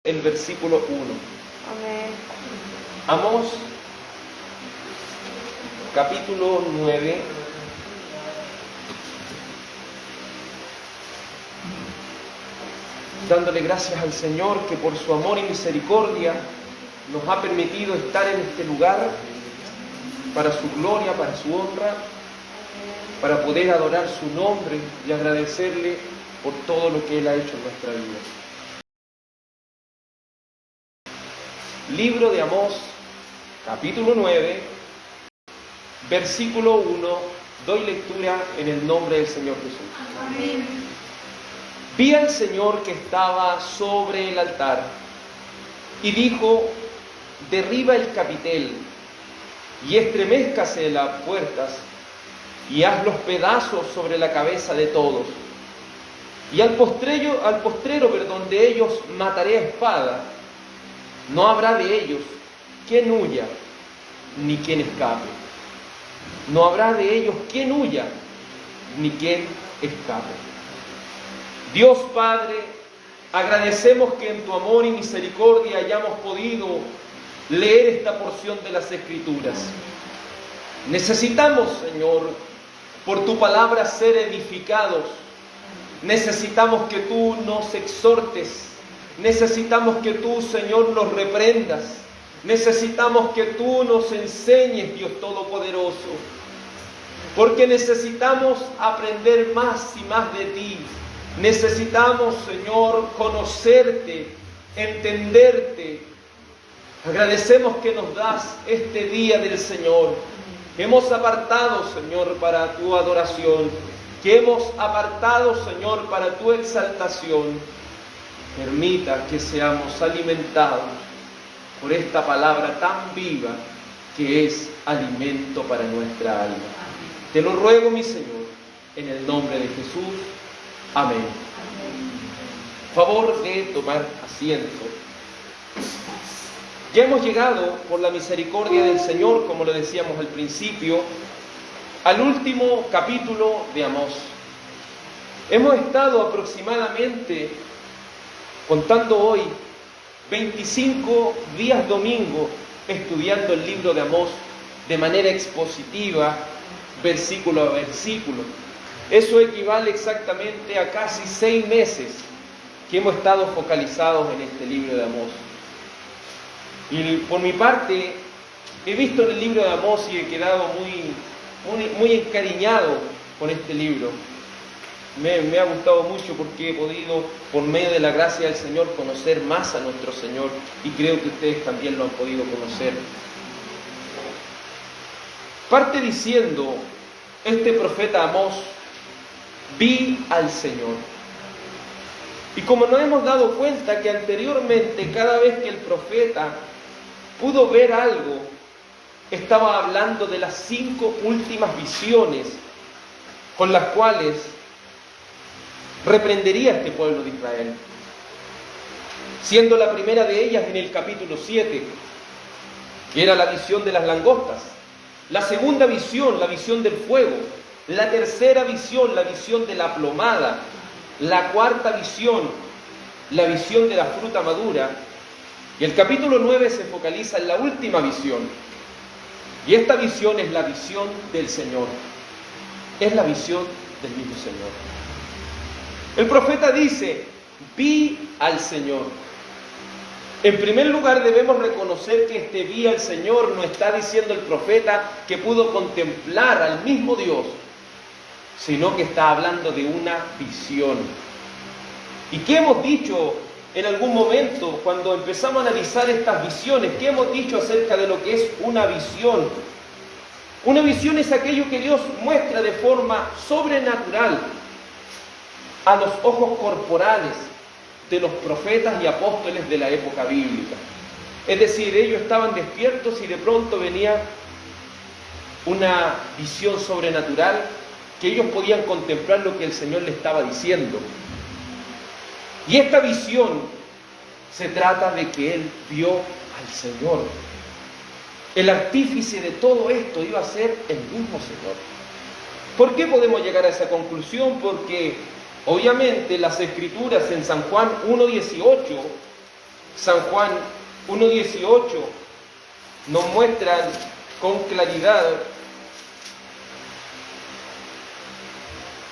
el versículo 1. Amén. Amós, capítulo 9. Dándole gracias al Señor que por su amor y misericordia nos ha permitido estar en este lugar para su gloria, para su honra, para poder adorar su nombre y agradecerle por todo lo que Él ha hecho en nuestra vida. Libro de Amós, capítulo 9, versículo 1, doy lectura en el nombre del Señor Jesús. Amén. Vi al Señor que estaba sobre el altar y dijo: derriba el capitel y estremezcase las puertas y haz los pedazos sobre la cabeza de todos. Y al postrero, de ellos mataré a espada. No habrá de ellos quien huya, ni quien escape. No habrá de ellos quien huya, ni quien escape. Dios Padre, agradecemos que en tu amor y misericordia hayamos podido leer esta porción de las Escrituras. Necesitamos, Señor, por tu palabra ser edificados. Necesitamos que tú nos exhortes. Necesitamos que tú, Señor, nos reprendas. Necesitamos que tú nos enseñes, Dios Todopoderoso. Porque necesitamos aprender más y más de ti. Necesitamos, Señor, conocerte, entenderte. Agradecemos que nos das este día del Señor. Hemos apartado, Señor, para tu adoración. Que hemos apartado, Señor, para tu exaltación. Permita que seamos alimentados por esta palabra tan viva que es alimento para nuestra alma. Te lo ruego, mi Señor, en el nombre de Jesús. Amén. Favor de tomar asiento. Ya hemos llegado, por la misericordia del Señor, como lo decíamos al principio, al último capítulo de Amós. Hemos estado aproximadamente, contando hoy, 25 días domingo estudiando el libro de Amós de manera expositiva, versículo a versículo. Eso equivale exactamente a casi 6 meses que hemos estado focalizados en este libro de Amós. Y por mi parte, he visto en el libro de Amós y he quedado muy encariñado con este libro. Me ha gustado mucho porque he podido, por medio de la gracia del Señor, conocer más a nuestro Señor, y creo que ustedes también lo han podido conocer. Parte diciendo este profeta Amós: vi al Señor. Y como nos hemos dado cuenta que anteriormente, cada vez que el profeta pudo ver algo, estaba hablando de las 5 últimas visiones con las cuales reprendería a este pueblo de Israel. Siendo la primera de ellas en el capítulo 7, que era la visión de las langostas. La segunda visión, la visión del fuego. La tercera visión, la visión de la plomada. La cuarta visión, la visión de la fruta madura. Y el capítulo 9 se focaliza en la última visión. Y esta visión es la visión del Señor. Es la visión del mismo Señor. El profeta dice: vi al Señor. En primer lugar, debemos reconocer que este vi al Señor no está diciendo el profeta que pudo contemplar al mismo Dios, sino que está hablando de una visión. ¿Y qué hemos dicho en algún momento cuando empezamos a analizar estas visiones? ¿Qué hemos dicho acerca de lo que es una visión? Una visión es aquello que Dios muestra de forma sobrenatural a los ojos corporales de los profetas y apóstoles de la época bíblica. Es decir, ellos estaban despiertos y de pronto venía una visión sobrenatural que ellos podían contemplar lo que el Señor les estaba diciendo. Y esta visión se trata de que él vio al Señor. El artífice de todo esto iba a ser el mismo Señor. ¿Por qué podemos llegar a esa conclusión? Porque obviamente las Escrituras en San Juan 1:18 San Juan 1:18 nos muestran con claridad.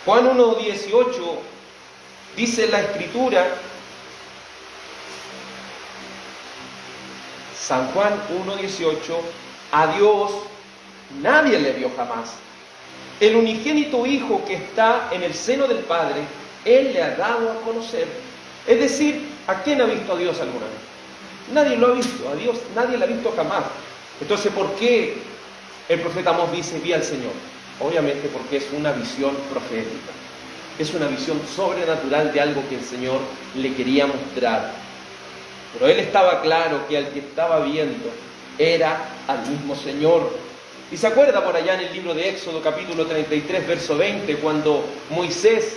Juan 1:18 dice la Escritura, San Juan 1:18, a Dios nadie le vio jamás. El unigénito Hijo que está en el seno del Padre, Él le ha dado a conocer. Es decir, ¿a quién ha visto a Dios alguna vez? Nadie lo ha visto, a Dios nadie lo ha visto jamás. Entonces, ¿por qué el profeta Amós dice, vi al Señor? Obviamente porque es una visión profética. Es una visión sobrenatural de algo que el Señor le quería mostrar. Pero él estaba claro que al que estaba viendo era al mismo Señor. Y se acuerda por allá en el libro de Éxodo, capítulo 33, verso 20, cuando Moisés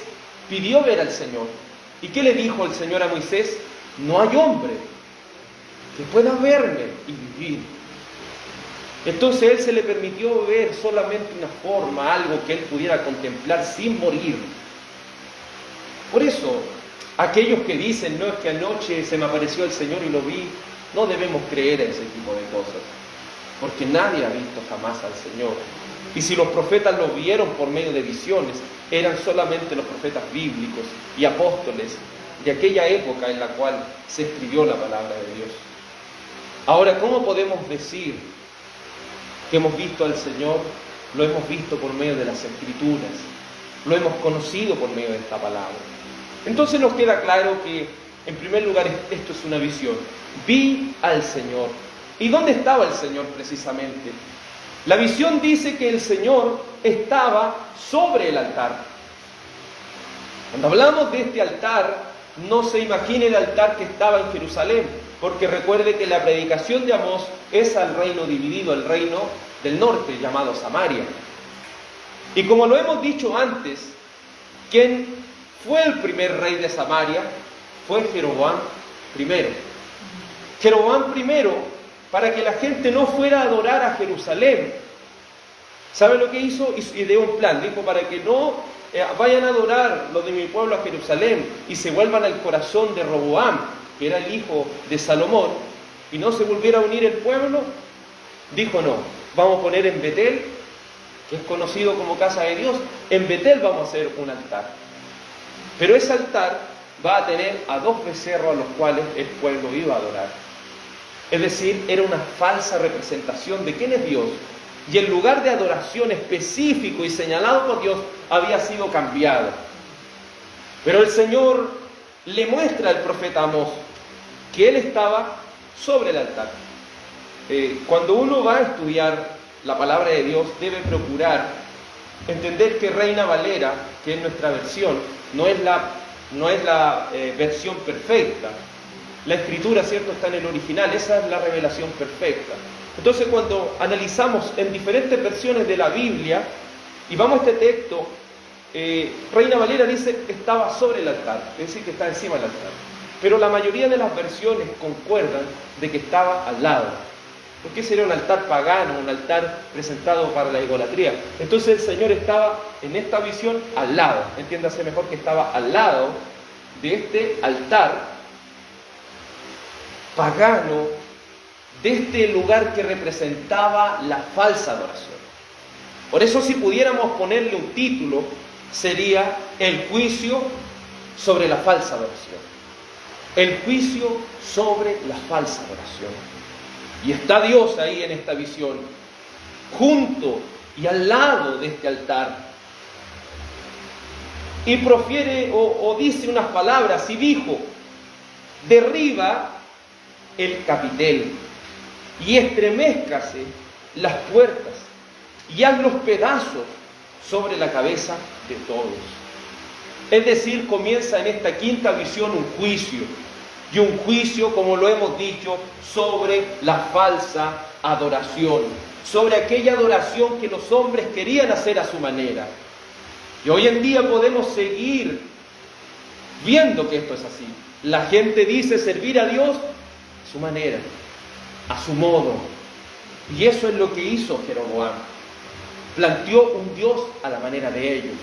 pidió ver al Señor. ¿Y qué le dijo el Señor a Moisés? No hay hombre que pueda verme y vivir. Entonces a él se le permitió ver solamente una forma, algo que él pudiera contemplar sin morir. Por eso, aquellos que dicen, no, es que anoche se me apareció el Señor y lo vi, no debemos creer en ese tipo de cosas, porque nadie ha visto jamás al Señor. Y si los profetas lo vieron por medio de visiones, eran solamente los profetas bíblicos y apóstoles de aquella época en la cual se escribió la palabra de Dios. Ahora, ¿cómo podemos decir que hemos visto al Señor? Lo hemos visto por medio de las Escrituras, lo hemos conocido por medio de esta palabra. Entonces nos queda claro que, en primer lugar, esto es una visión. Vi al Señor. ¿Y dónde estaba el Señor precisamente? La visión dice que el Señor estaba sobre el altar. Cuando hablamos de este altar, no se imagine el altar que estaba en Jerusalén, porque recuerde que la predicación de Amós es al reino dividido, el reino del norte, llamado Samaria. Y como lo hemos dicho antes, ¿quién fue el primer rey de Samaria? Fue Jeroboam I. Jeroboam I, para que la gente no fuera a adorar a Jerusalén, ¿sabe lo que hizo? Ideó un plan, dijo, para que no vayan a adorar los de mi pueblo a Jerusalén y se vuelvan al corazón de Roboam, que era el hijo de Salomón, y no se volviera a unir el pueblo, dijo, no, vamos a poner en Betel, que es conocido como casa de Dios, en Betel vamos a hacer un altar. Pero ese altar va a tener a 2 becerros a los cuales el pueblo iba a adorar. Es decir, era una falsa representación de quién es Dios. Y el lugar de adoración específico y señalado por Dios había sido cambiado. Pero el Señor le muestra al profeta Amós que él estaba sobre el altar. Cuando uno va a estudiar la palabra de Dios, debe procurar entender que Reina Valera, que es nuestra versión, no es la versión perfecta. La escritura, ¿cierto?, está en el original, esa es la revelación perfecta. Entonces, cuando analizamos en diferentes versiones de la Biblia y vamos a este texto, Reina Valera dice que estaba sobre el altar, es decir, que está encima del altar. Pero la mayoría de las versiones concuerdan de que estaba al lado. Porque sería un altar pagano, un altar presentado para la idolatría. Entonces el Señor estaba en esta visión al lado, entiéndase mejor que estaba al lado de este altar pagano, de este lugar que representaba la falsa adoración. Por eso, si pudiéramos ponerle un título, sería el juicio sobre la falsa adoración. El juicio sobre la falsa adoración. Y está Dios ahí en esta visión, junto y al lado de este altar. Y profiere o dice unas palabras y dijo, derriba el capitel y estremézcase las puertas y haz los pedazos sobre la cabeza de todos. Es decir, comienza en esta quinta visión un juicio. Y un juicio, como lo hemos dicho, sobre la falsa adoración, sobre aquella adoración que los hombres querían hacer a su manera. Y hoy en día podemos seguir viendo que esto es así. La gente dice servir a Dios a su manera, a su modo. Y eso es lo que hizo Jeroboam. Planteó un Dios a la manera de ellos,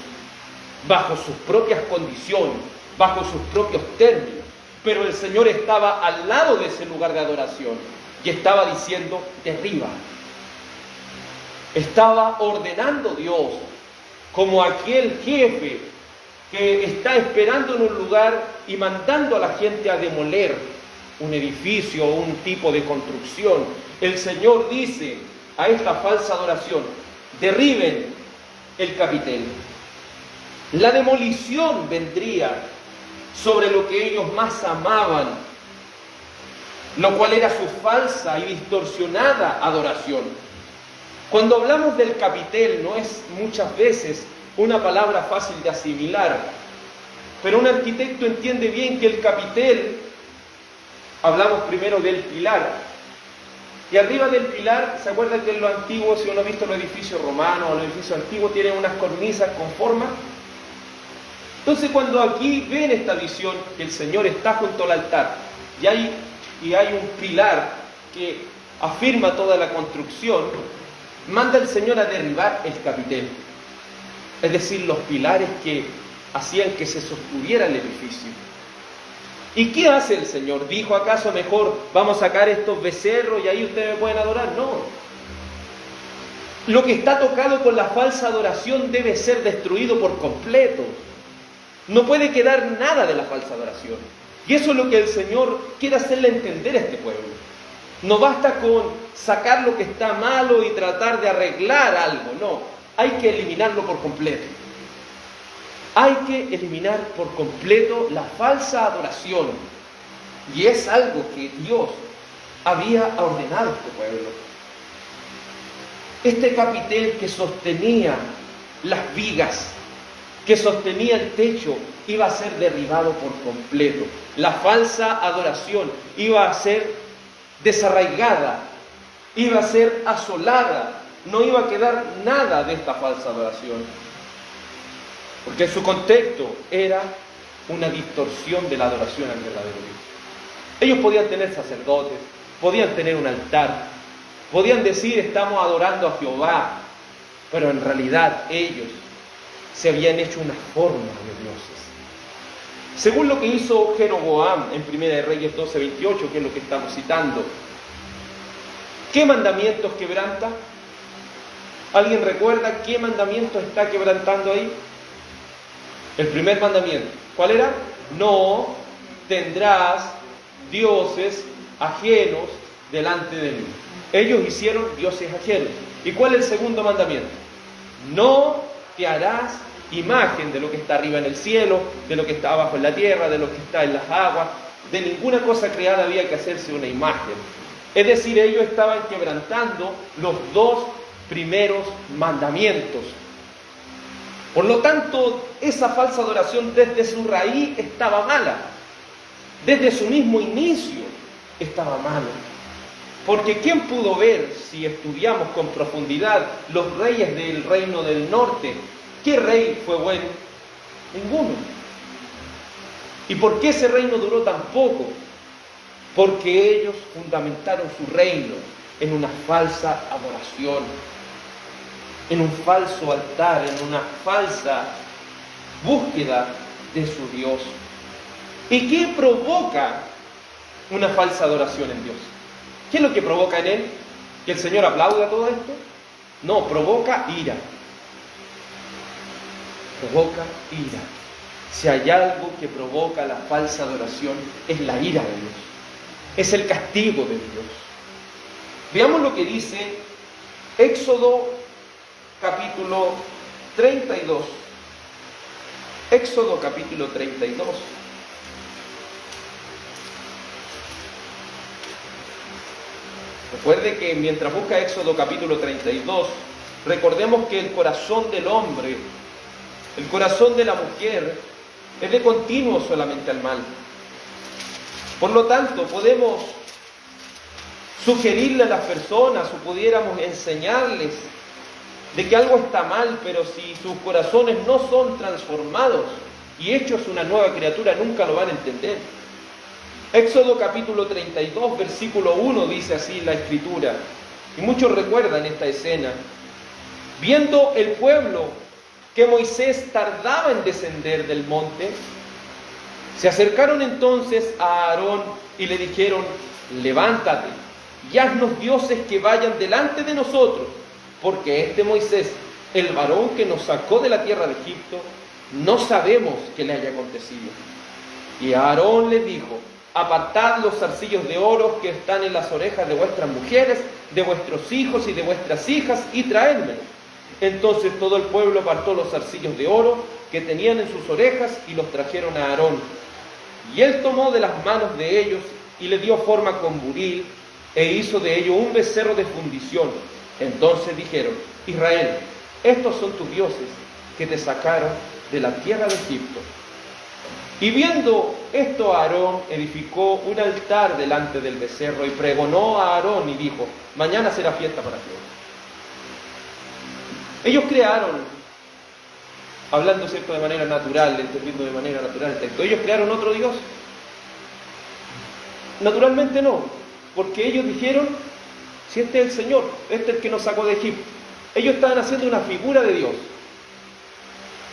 bajo sus propias condiciones, bajo sus propios términos. pero el Señor estaba al lado de ese lugar de adoración y estaba diciendo, derriba. Estaba ordenando Dios como aquel jefe que está esperando en un lugar y mandando a la gente a demoler un edificio o un tipo de construcción. El Señor dice a esta falsa adoración, derriben el capitel. La demolición vendría sobre lo que ellos más amaban, lo cual era su falsa y distorsionada adoración. Cuando hablamos del capitel, no es muchas veces una palabra fácil de asimilar, pero un arquitecto entiende bien que el capitel, hablamos primero del pilar, y arriba del pilar, ¿se acuerdan que en lo antiguo, si uno ha visto los edificios romanos o los edificios antiguos, tienen unas cornisas con forma? Entonces cuando aquí ven esta visión, que el Señor está junto al altar, y hay un pilar que afirma toda la construcción, manda el Señor a derribar el capitel, es decir, los pilares que hacían que se sostuviera el edificio. ¿Y qué hace el Señor? ¿Dijo acaso mejor vamos a sacar estos becerros y ahí ustedes me pueden adorar? No. Lo que está tocado con la falsa adoración debe ser destruido por completo. No puede quedar nada de la falsa adoración. Y eso es lo que el Señor quiere hacerle entender a este pueblo. No basta con sacar lo que está malo y tratar de arreglar algo, no. Hay que eliminarlo por completo. Hay que eliminar por completo la falsa adoración. Y es algo que Dios había ordenado a este pueblo. Este capitel que sostenía las vigas, que sostenía el techo, iba a ser derribado por completo. La falsa adoración iba a ser desarraigada, iba a ser asolada, no iba a quedar nada de esta falsa adoración. Porque su contexto era una distorsión de la adoración al verdadero Dios. Ellos podían tener sacerdotes, podían tener un altar, podían decir estamos adorando a Jehová, pero en realidad ellos se habían hecho una forma de dioses. Según lo que hizo Jeroboam en 1 de Reyes 12:28, que es lo que estamos citando, ¿qué mandamientos quebranta? ¿Alguien recuerda qué mandamiento está quebrantando ahí? El primer mandamiento, ¿cuál era? No tendrás dioses ajenos delante de mí. Ellos hicieron dioses ajenos. ¿Y cuál es el segundo mandamiento? No te harás imagen de lo que está arriba en el cielo, de lo que está abajo en la tierra, de lo que está en las aguas. De ninguna cosa creada había que hacerse una imagen. Es decir, ellos estaban quebrantando los dos primeros mandamientos. Por lo tanto, esa falsa adoración desde su raíz estaba mala. Desde su mismo inicio estaba malo. Porque ¿quién pudo ver, si estudiamos con profundidad, los reyes del reino del norte? ¿Qué rey fue bueno? Ninguno. ¿Y por qué ese reino duró tan poco? Porque ellos fundamentaron su reino en una falsa adoración, en un falso altar, en una falsa búsqueda de su Dios. ¿Y qué provoca una falsa adoración en Dios? ¿Qué es lo que provoca en él? ¿Que el Señor aplauda todo esto? No, provoca ira. Provoca ira. Si hay algo que provoca la falsa adoración, es la ira de Dios. Es el castigo de Dios. Veamos lo que dice Éxodo capítulo 32. Éxodo capítulo 32. Recuerde que mientras busca Éxodo capítulo 32, recordemos que el corazón del hombre, el corazón de la mujer, es de continuo solamente al mal. Por lo tanto, podemos sugerirle a las personas o pudiéramos enseñarles de que algo está mal, pero si sus corazones no son transformados y hechos una nueva criatura, nunca lo van a entender. Éxodo capítulo 32, versículo 1 dice así la Escritura, y muchos recuerdan esta escena. Viendo el pueblo que Moisés tardaba en descender del monte, Se acercaron entonces a Aarón y le dijeron: levántate y haznos dioses que vayan delante de nosotros, porque este Moisés, el varón que nos sacó de la tierra de Egipto, no sabemos qué le haya acontecido. Y Aarón les dijo: apartad los zarcillos de oro que están en las orejas de vuestras mujeres, de vuestros hijos y de vuestras hijas, y traédmelos. Entonces todo el pueblo apartó los zarcillos de oro que tenían en sus orejas y los trajeron a Aarón. Y él tomó de las manos de ellos y le dio forma con buril, e hizo de ello un becerro de fundición. Entonces dijeron: Israel, estos son tus dioses que te sacaron de la tierra de Egipto. Y viendo esto, Aarón edificó un altar delante del becerro y pregonó a Aarón y dijo: mañana será fiesta para Jehová. Ellos crearon, hablando cierto de manera natural, entendiendo de manera natural el texto, ellos crearon otro Dios. Naturalmente no, porque ellos dijeron: si este es el Señor, este es el que nos sacó de Egipto. Ellos estaban haciendo una figura de Dios.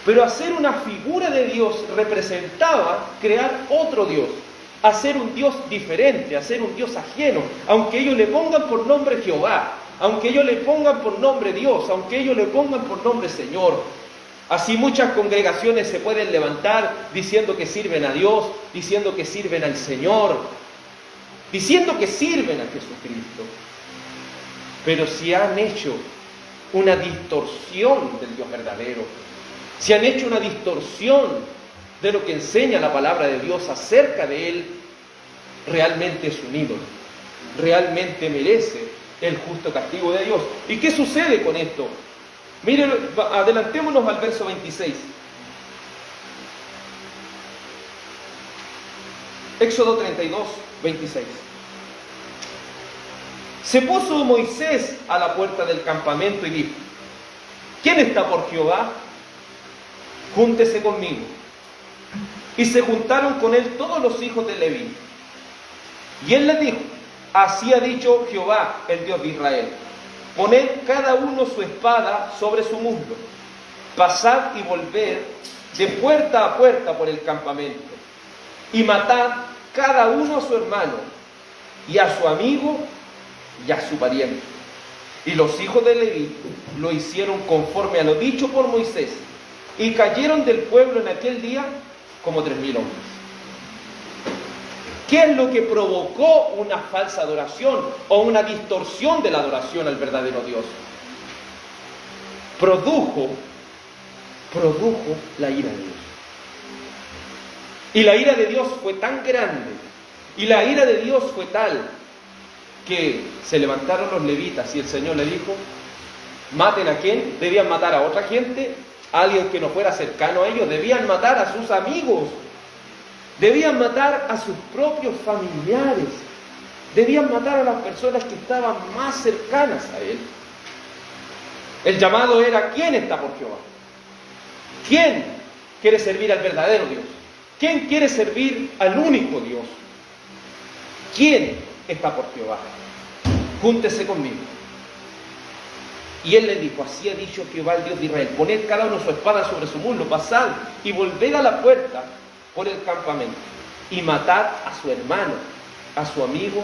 Pero hacer una figura de Dios representaba crear otro Dios, hacer un Dios diferente, hacer un Dios ajeno, aunque ellos le pongan por nombre Jehová, aunque ellos le pongan por nombre Dios, aunque ellos le pongan por nombre Señor. Así muchas congregaciones se pueden levantar diciendo que sirven a Dios, diciendo que sirven al Señor, diciendo que sirven a Jesucristo. Pero si han hecho una distorsión del Dios verdadero, si han hecho una distorsión de lo que enseña la palabra de Dios acerca de Él, realmente es un ídolo, realmente merece el justo castigo de Dios. ¿Y qué sucede con esto? Miren, adelantémonos al verso 26. Éxodo 32, 26. Se puso Moisés a la puerta del campamento y dijo: ¿quién está por Jehová? Júntese conmigo. Y se juntaron con él todos los hijos de Leví. Y él les dijo: así ha dicho Jehová, el Dios de Israel: poned cada uno su espada sobre su muslo, pasad y volved de puerta a puerta por el campamento, y matad cada uno a su hermano, y a su amigo, y a su pariente. Y los hijos de Leví lo hicieron conforme a lo dicho por Moisés, y cayeron del pueblo en aquel día como 3,000 hombres. ¿Qué es lo que provocó una falsa adoración o una distorsión de la adoración al verdadero Dios? Produjo la ira de Dios. Y la ira de Dios fue tan grande, y la ira de Dios fue tal, que se levantaron los levitas y el Señor le dijo: maten a quién. Debían matar a otra gente, a alguien que no fuera cercano a ellos, debían matar a sus amigos, debían matar a sus propios familiares, debían matar a las personas que estaban más cercanas a Él. El llamado era: ¿quién está por Jehová? ¿Quién quiere servir al verdadero Dios? ¿Quién quiere servir al único Dios? ¿Quién está por Jehová? Júntese conmigo. Y él le dijo: así ha dicho Jehová, el Dios de Israel: poned cada uno su espada sobre su muslo, pasad y volved a la puerta por el campamento, y matad a su hermano, a su amigo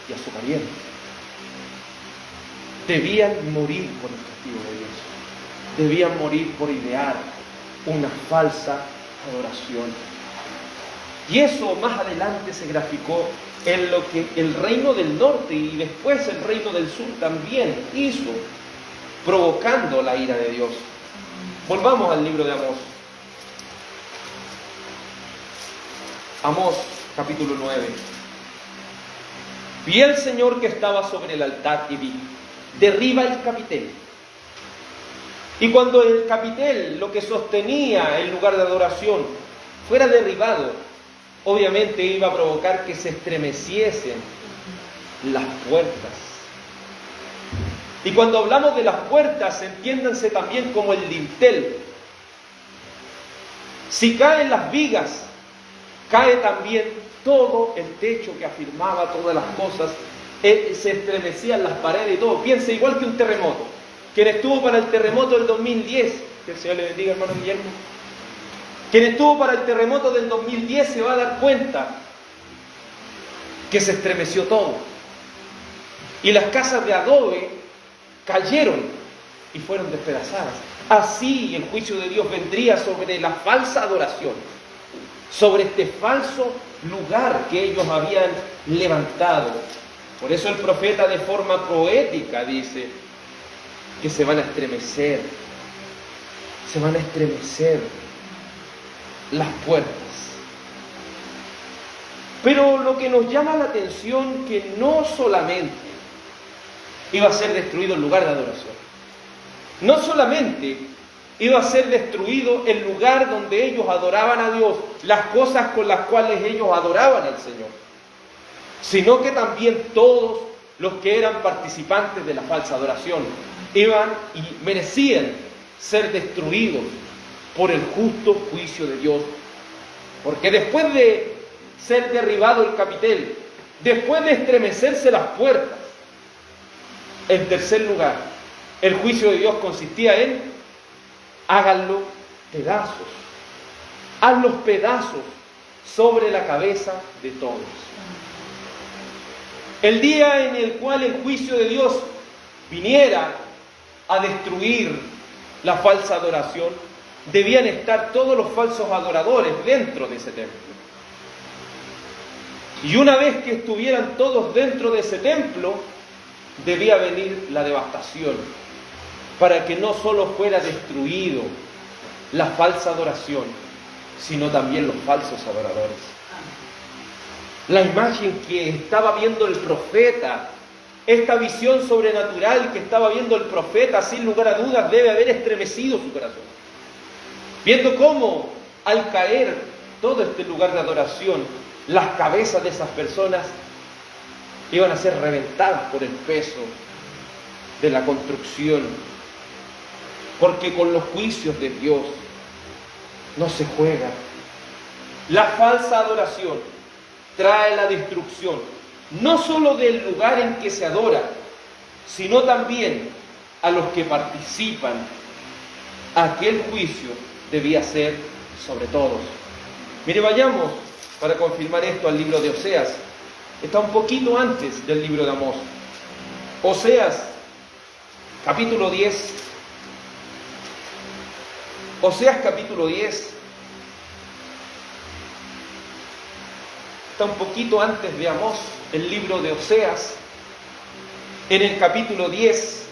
y a su pariente. Debían morir por el castigo de Dios. Debían morir por idear una falsa adoración. Y eso más adelante se graficó en lo que el reino del norte y después el reino del sur también hizo, provocando la ira de Dios. Volvamos al libro de Amós. Amós, capítulo 9. Vi al Señor que estaba sobre el altar y vi: derriba el capitel. Y cuando el capitel, lo que sostenía el lugar de adoración, fuera derribado, obviamente iba a provocar que se estremeciesen las puertas. Y cuando hablamos de las puertas, entiéndanse también como el dintel. Si caen las vigas, cae también todo el techo que afirmaba todas las cosas, se estremecían las paredes y todo. Piensa igual que un terremoto. Quien estuvo para el terremoto del 2010, que el Señor le bendiga, hermano Guillermo, Quien estuvo para el terremoto del 2010 se va a dar cuenta que se estremeció todo. Y las casas de adobe cayeron y fueron despedazadas. Así el juicio de Dios vendría sobre la falsa adoración, sobre este falso lugar que ellos habían levantado. Por eso el profeta de forma poética dice que se van a estremecer las puertas. Pero lo que nos llama la atención que no solamente iba a ser destruido el lugar de adoración, no solamente iba a ser destruido el lugar donde ellos adoraban a Dios, las cosas con las cuales ellos adoraban al Señor, sino que también todos los que eran participantes de la falsa adoración iban y merecían ser destruidos por el justo juicio de Dios. Porque después de ser derribado el capitel, después de estremecerse las puertas, en tercer lugar, el juicio de Dios consistía en háganlo pedazos, hazlos pedazos sobre la cabeza de todos. El día en el cual el juicio de Dios viniera a destruir la falsa adoración, debían estar todos los falsos adoradores dentro de ese templo. Y una vez que estuvieran todos dentro de ese templo, debía venir la devastación, para que no solo fuera destruido la falsa adoración, sino también los falsos adoradores. La imagen que estaba viendo el profeta, esta visión sobrenatural que estaba viendo el profeta, sin lugar a dudas, debe haber estremecido su corazón. Viendo cómo, al caer todo este lugar de adoración, las cabezas de esas personas iban a ser reventadas por el peso de la construcción. Porque con los juicios de Dios no se juega. La falsa adoración trae la destrucción, no solo del lugar en que se adora, sino también a los que participan. Aquel juicio debía ser sobre todos. Mire, vayamos para confirmar esto al libro de Oseas. Está un poquito antes del libro de Amós. Oseas, capítulo 10. Oseas, capítulo 10. Está un poquito antes de Amós, el libro de Oseas. En el capítulo 10,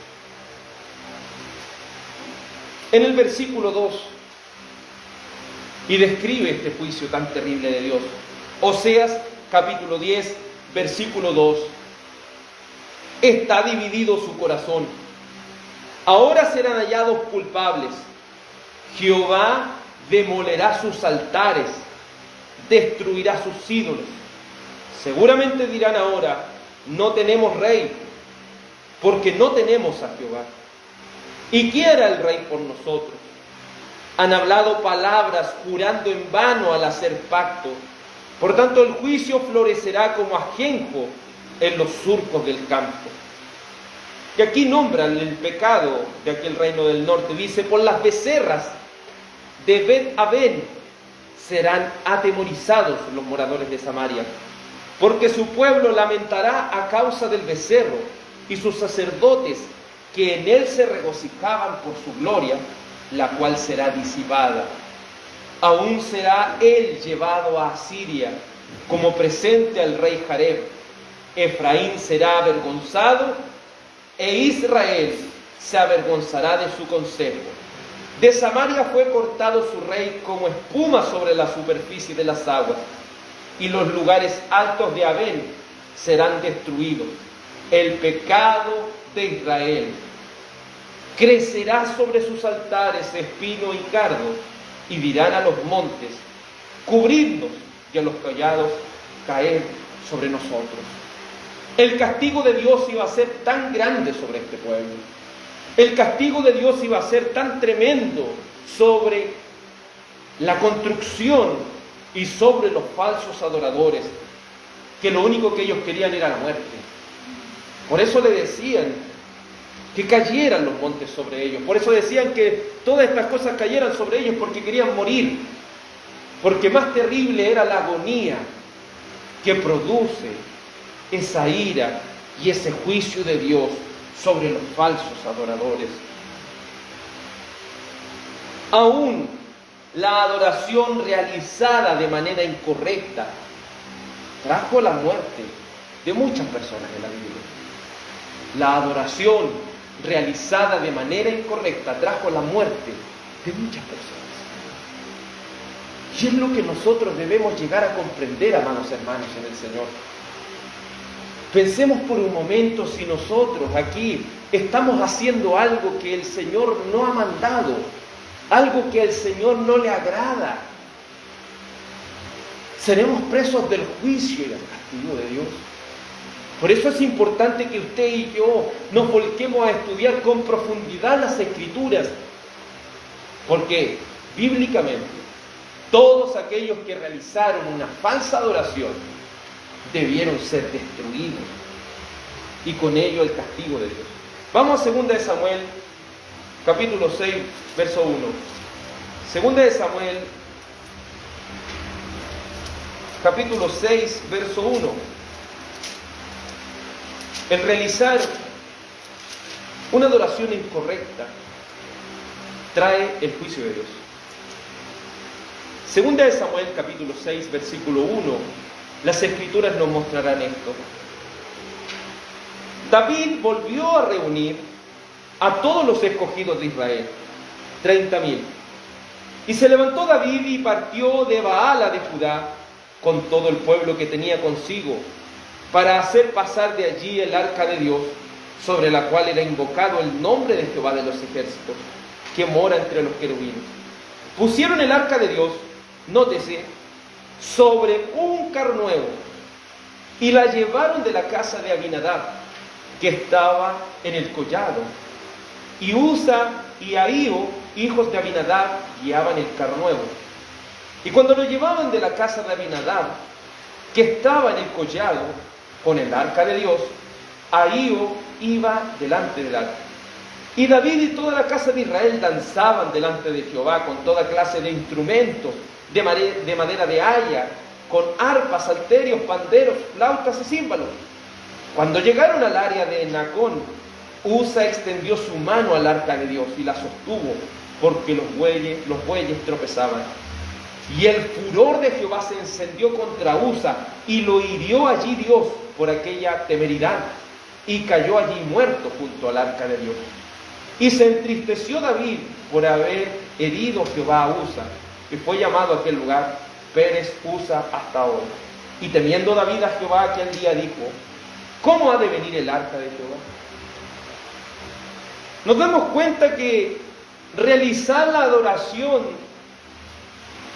en el versículo 2, y describe este juicio tan terrible de Dios. Oseas, capítulo 10, versículo 2. Está dividido su corazón. Ahora serán hallados culpables. Jehová demolerá sus altares, destruirá sus ídolos. Seguramente dirán ahora, no tenemos rey, porque no tenemos a Jehová. ¿Y quién era el rey por nosotros? Han hablado palabras jurando en vano al hacer pacto. Por tanto, el juicio florecerá como ajenjo en los surcos del campo. Y aquí nombran el pecado de aquel reino del norte. Dice, por las becerras de Bet-Aven serán atemorizados los moradores de Samaria, porque su pueblo lamentará a causa del becerro, y sus sacerdotes que en él se regocijaban por su gloria, la cual será disipada. Aún será él llevado a Asiria como presente al rey Jareb. Efraín será avergonzado e Israel se avergonzará de su consejo. De Samaria fue cortado su rey como espuma sobre la superficie de las aguas, y los lugares altos de Abén serán destruidos. El pecado de Israel crecerá sobre sus altares espino y cardo, y dirán a los montes, cubridnos, y a los collados, caed sobre nosotros. El castigo de Dios iba a ser tan grande sobre este pueblo. El castigo de Dios iba a ser tan tremendo sobre la construcción y sobre los falsos adoradores, que lo único que ellos querían era la muerte. Por eso le decían que cayeran los montes sobre ellos. Por eso decían que todas estas cosas cayeran sobre ellos, porque querían morir. porque más terrible era la agonía que produce esa ira y ese juicio de Dios sobre los falsos adoradores. Aún la adoración realizada de manera incorrecta trajo la muerte de muchas personas en la Biblia. La adoración realizada de manera incorrecta trajo la muerte de muchas personas. Y es lo que nosotros debemos llegar a comprender, amados hermanos, en el Señor. Pensemos por un momento si nosotros aquí estamos haciendo algo que el Señor no ha mandado, algo que al Señor no le agrada. Seremos presos del juicio y del castigo de Dios. Por eso es importante que usted y yo nos volquemos a estudiar con profundidad las Escrituras, porque bíblicamente todos aquellos que realizaron una falsa adoración debieron ser destruidos, y con ello el castigo de Dios. Vamos a 2 de Samuel, capítulo 6, verso 1. 2 de Samuel, capítulo 6, verso 1. El realizar una adoración incorrecta trae el juicio de Dios. 2 de Samuel, capítulo 6, versículo 1. Las Escrituras nos mostrarán esto. David volvió a reunir a todos los escogidos de Israel, 30,000. Y se levantó David y partió de Baala de Judá con todo el pueblo que tenía consigo, para hacer pasar de allí el arca de Dios, sobre la cual era invocado el nombre de Jehová de los ejércitos, que mora entre los querubines. Pusieron el arca de Dios, nótese, sobre un carnuevo, y la llevaron de la casa de Abinadab, que estaba en el collado. Y Usa y Ahío, hijos de Abinadab, guiaban el carnuevo. Y cuando lo llevaban de la casa de Abinadab, que estaba en el collado, con el arca de Dios, Ahío iba delante del arca. Y David y toda la casa de Israel danzaban delante de Jehová con toda clase de instrumentos de madera de haya, con arpas, salterios, panderos, flautas y címbalos. Cuando llegaron al área de Nacón, Usa extendió su mano al arca de Dios y la sostuvo, porque los bueyes tropezaban. Y el furor de Jehová se encendió contra Usa, y lo hirió allí Dios por aquella temeridad, y cayó allí muerto junto al arca de Dios. Y se entristeció David por haber herido Jehová a Usa, y fue llamado a aquel lugar Pérez Usa hasta ahora. Y temiendo David a Jehová aquel día dijo: ¿cómo ha de venir el arca de Jehová? Nos damos cuenta que realizar la adoración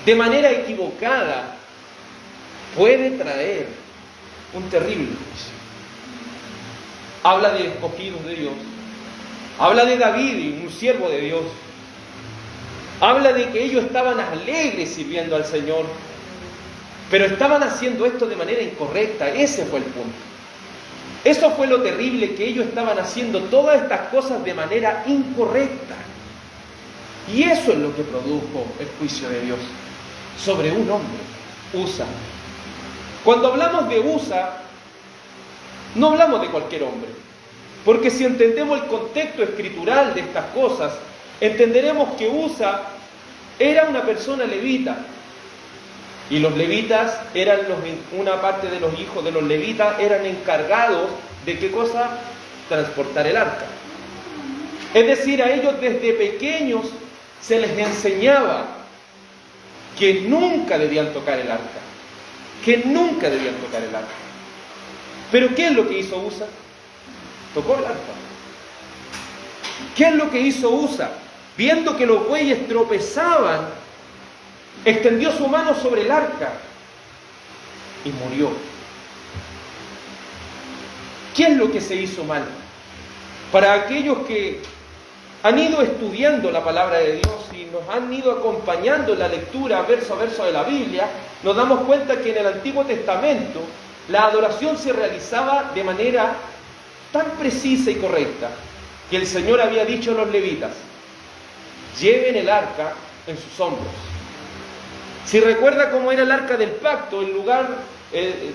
de manera equivocada puede traer un terrible juicio. Habla de escogidos de Dios, habla de David, un siervo de Dios, habla de que ellos estaban alegres sirviendo al Señor, pero estaban haciendo esto de manera incorrecta. Ese fue el punto. Eso fue lo terrible, que ellos estaban haciendo todas estas cosas de manera incorrecta. Y eso es lo que produjo el juicio de Dios sobre un hombre, Usa. Cuando hablamos de Usa, no hablamos de cualquier hombre, porque si entendemos el contexto escritural de estas cosas, entenderemos que Usa era una persona levita, y los levitas eran una parte de los hijos de los levitas eran encargados de ¿qué cosa? Transportar el arca. Es decir, a ellos desde pequeños se les enseñaba que nunca debían tocar el arca, que nunca debían tocar el arca. Pero ¿qué es lo que hizo Usa? Tocó el arca. ¿Qué es lo que hizo Usa? Viendo que los bueyes tropezaban, extendió su mano sobre el arca y murió. ¿Qué es lo que se hizo mal? Para aquellos que han ido estudiando la palabra de Dios y nos han ido acompañando en la lectura verso a verso de la Biblia, nos damos cuenta que en el Antiguo Testamento la adoración se realizaba de manera tan precisa y correcta que el Señor había dicho a los levitas: lleven el arca en sus hombros. Si recuerda cómo era el arca del pacto, el lugar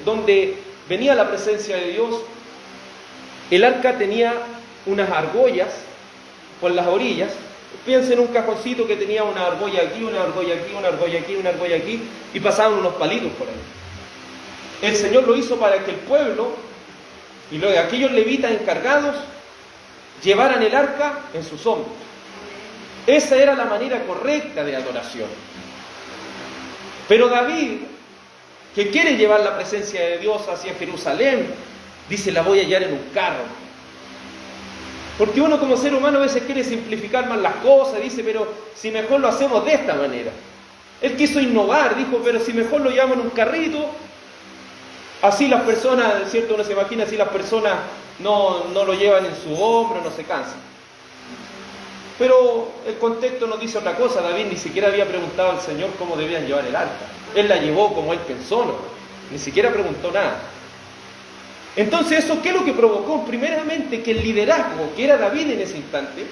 donde venía la presencia de Dios, el arca tenía unas argollas por las orillas. Piensen en un cajoncito que tenía una argolla aquí, una argolla aquí, una argolla aquí, una argolla aquí, y pasaban unos palitos por ahí. El Señor lo hizo para que el pueblo y luego aquellos levitas encargados llevaran el arca en sus hombros. Esa era la manera correcta de adoración. Pero David, que quiere llevar la presencia de Dios hacia Jerusalén, dice: la voy a hallar en un carro. Porque uno como ser humano a veces quiere simplificar más las cosas, dice: pero si mejor lo hacemos de esta manera. Él quiso innovar, dijo: pero si mejor lo llevamos en un carrito, así las personas, ¿cierto? Uno se imagina, así las personas no lo llevan en su hombro, no se cansan. Pero el contexto nos dice otra cosa. David ni siquiera había preguntado al Señor cómo debían llevar el arca. Él la llevó como él pensó, ¿no? Ni siquiera preguntó nada. Entonces, ¿eso qué es lo que provocó? Primeramente, que el liderazgo, que era David en ese instante,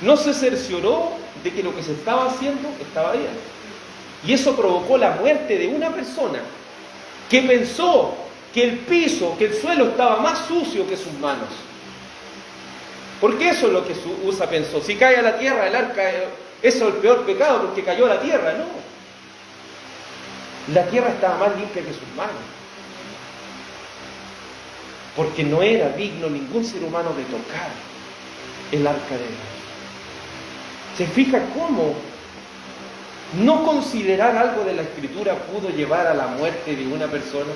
no se cercioró de que lo que se estaba haciendo estaba bien. Y eso provocó la muerte de una persona que pensó que el piso, que el suelo estaba más sucio que sus manos. Porque eso es lo que Usa pensó. Si cae a la tierra el arca, eso es el peor pecado, porque cayó a la tierra. No. La tierra estaba más limpia que sus manos. Porque no era digno ningún ser humano de tocar el arca de Dios. ¿Se fija cómo no considerar algo de la Escritura pudo llevar a la muerte de una persona?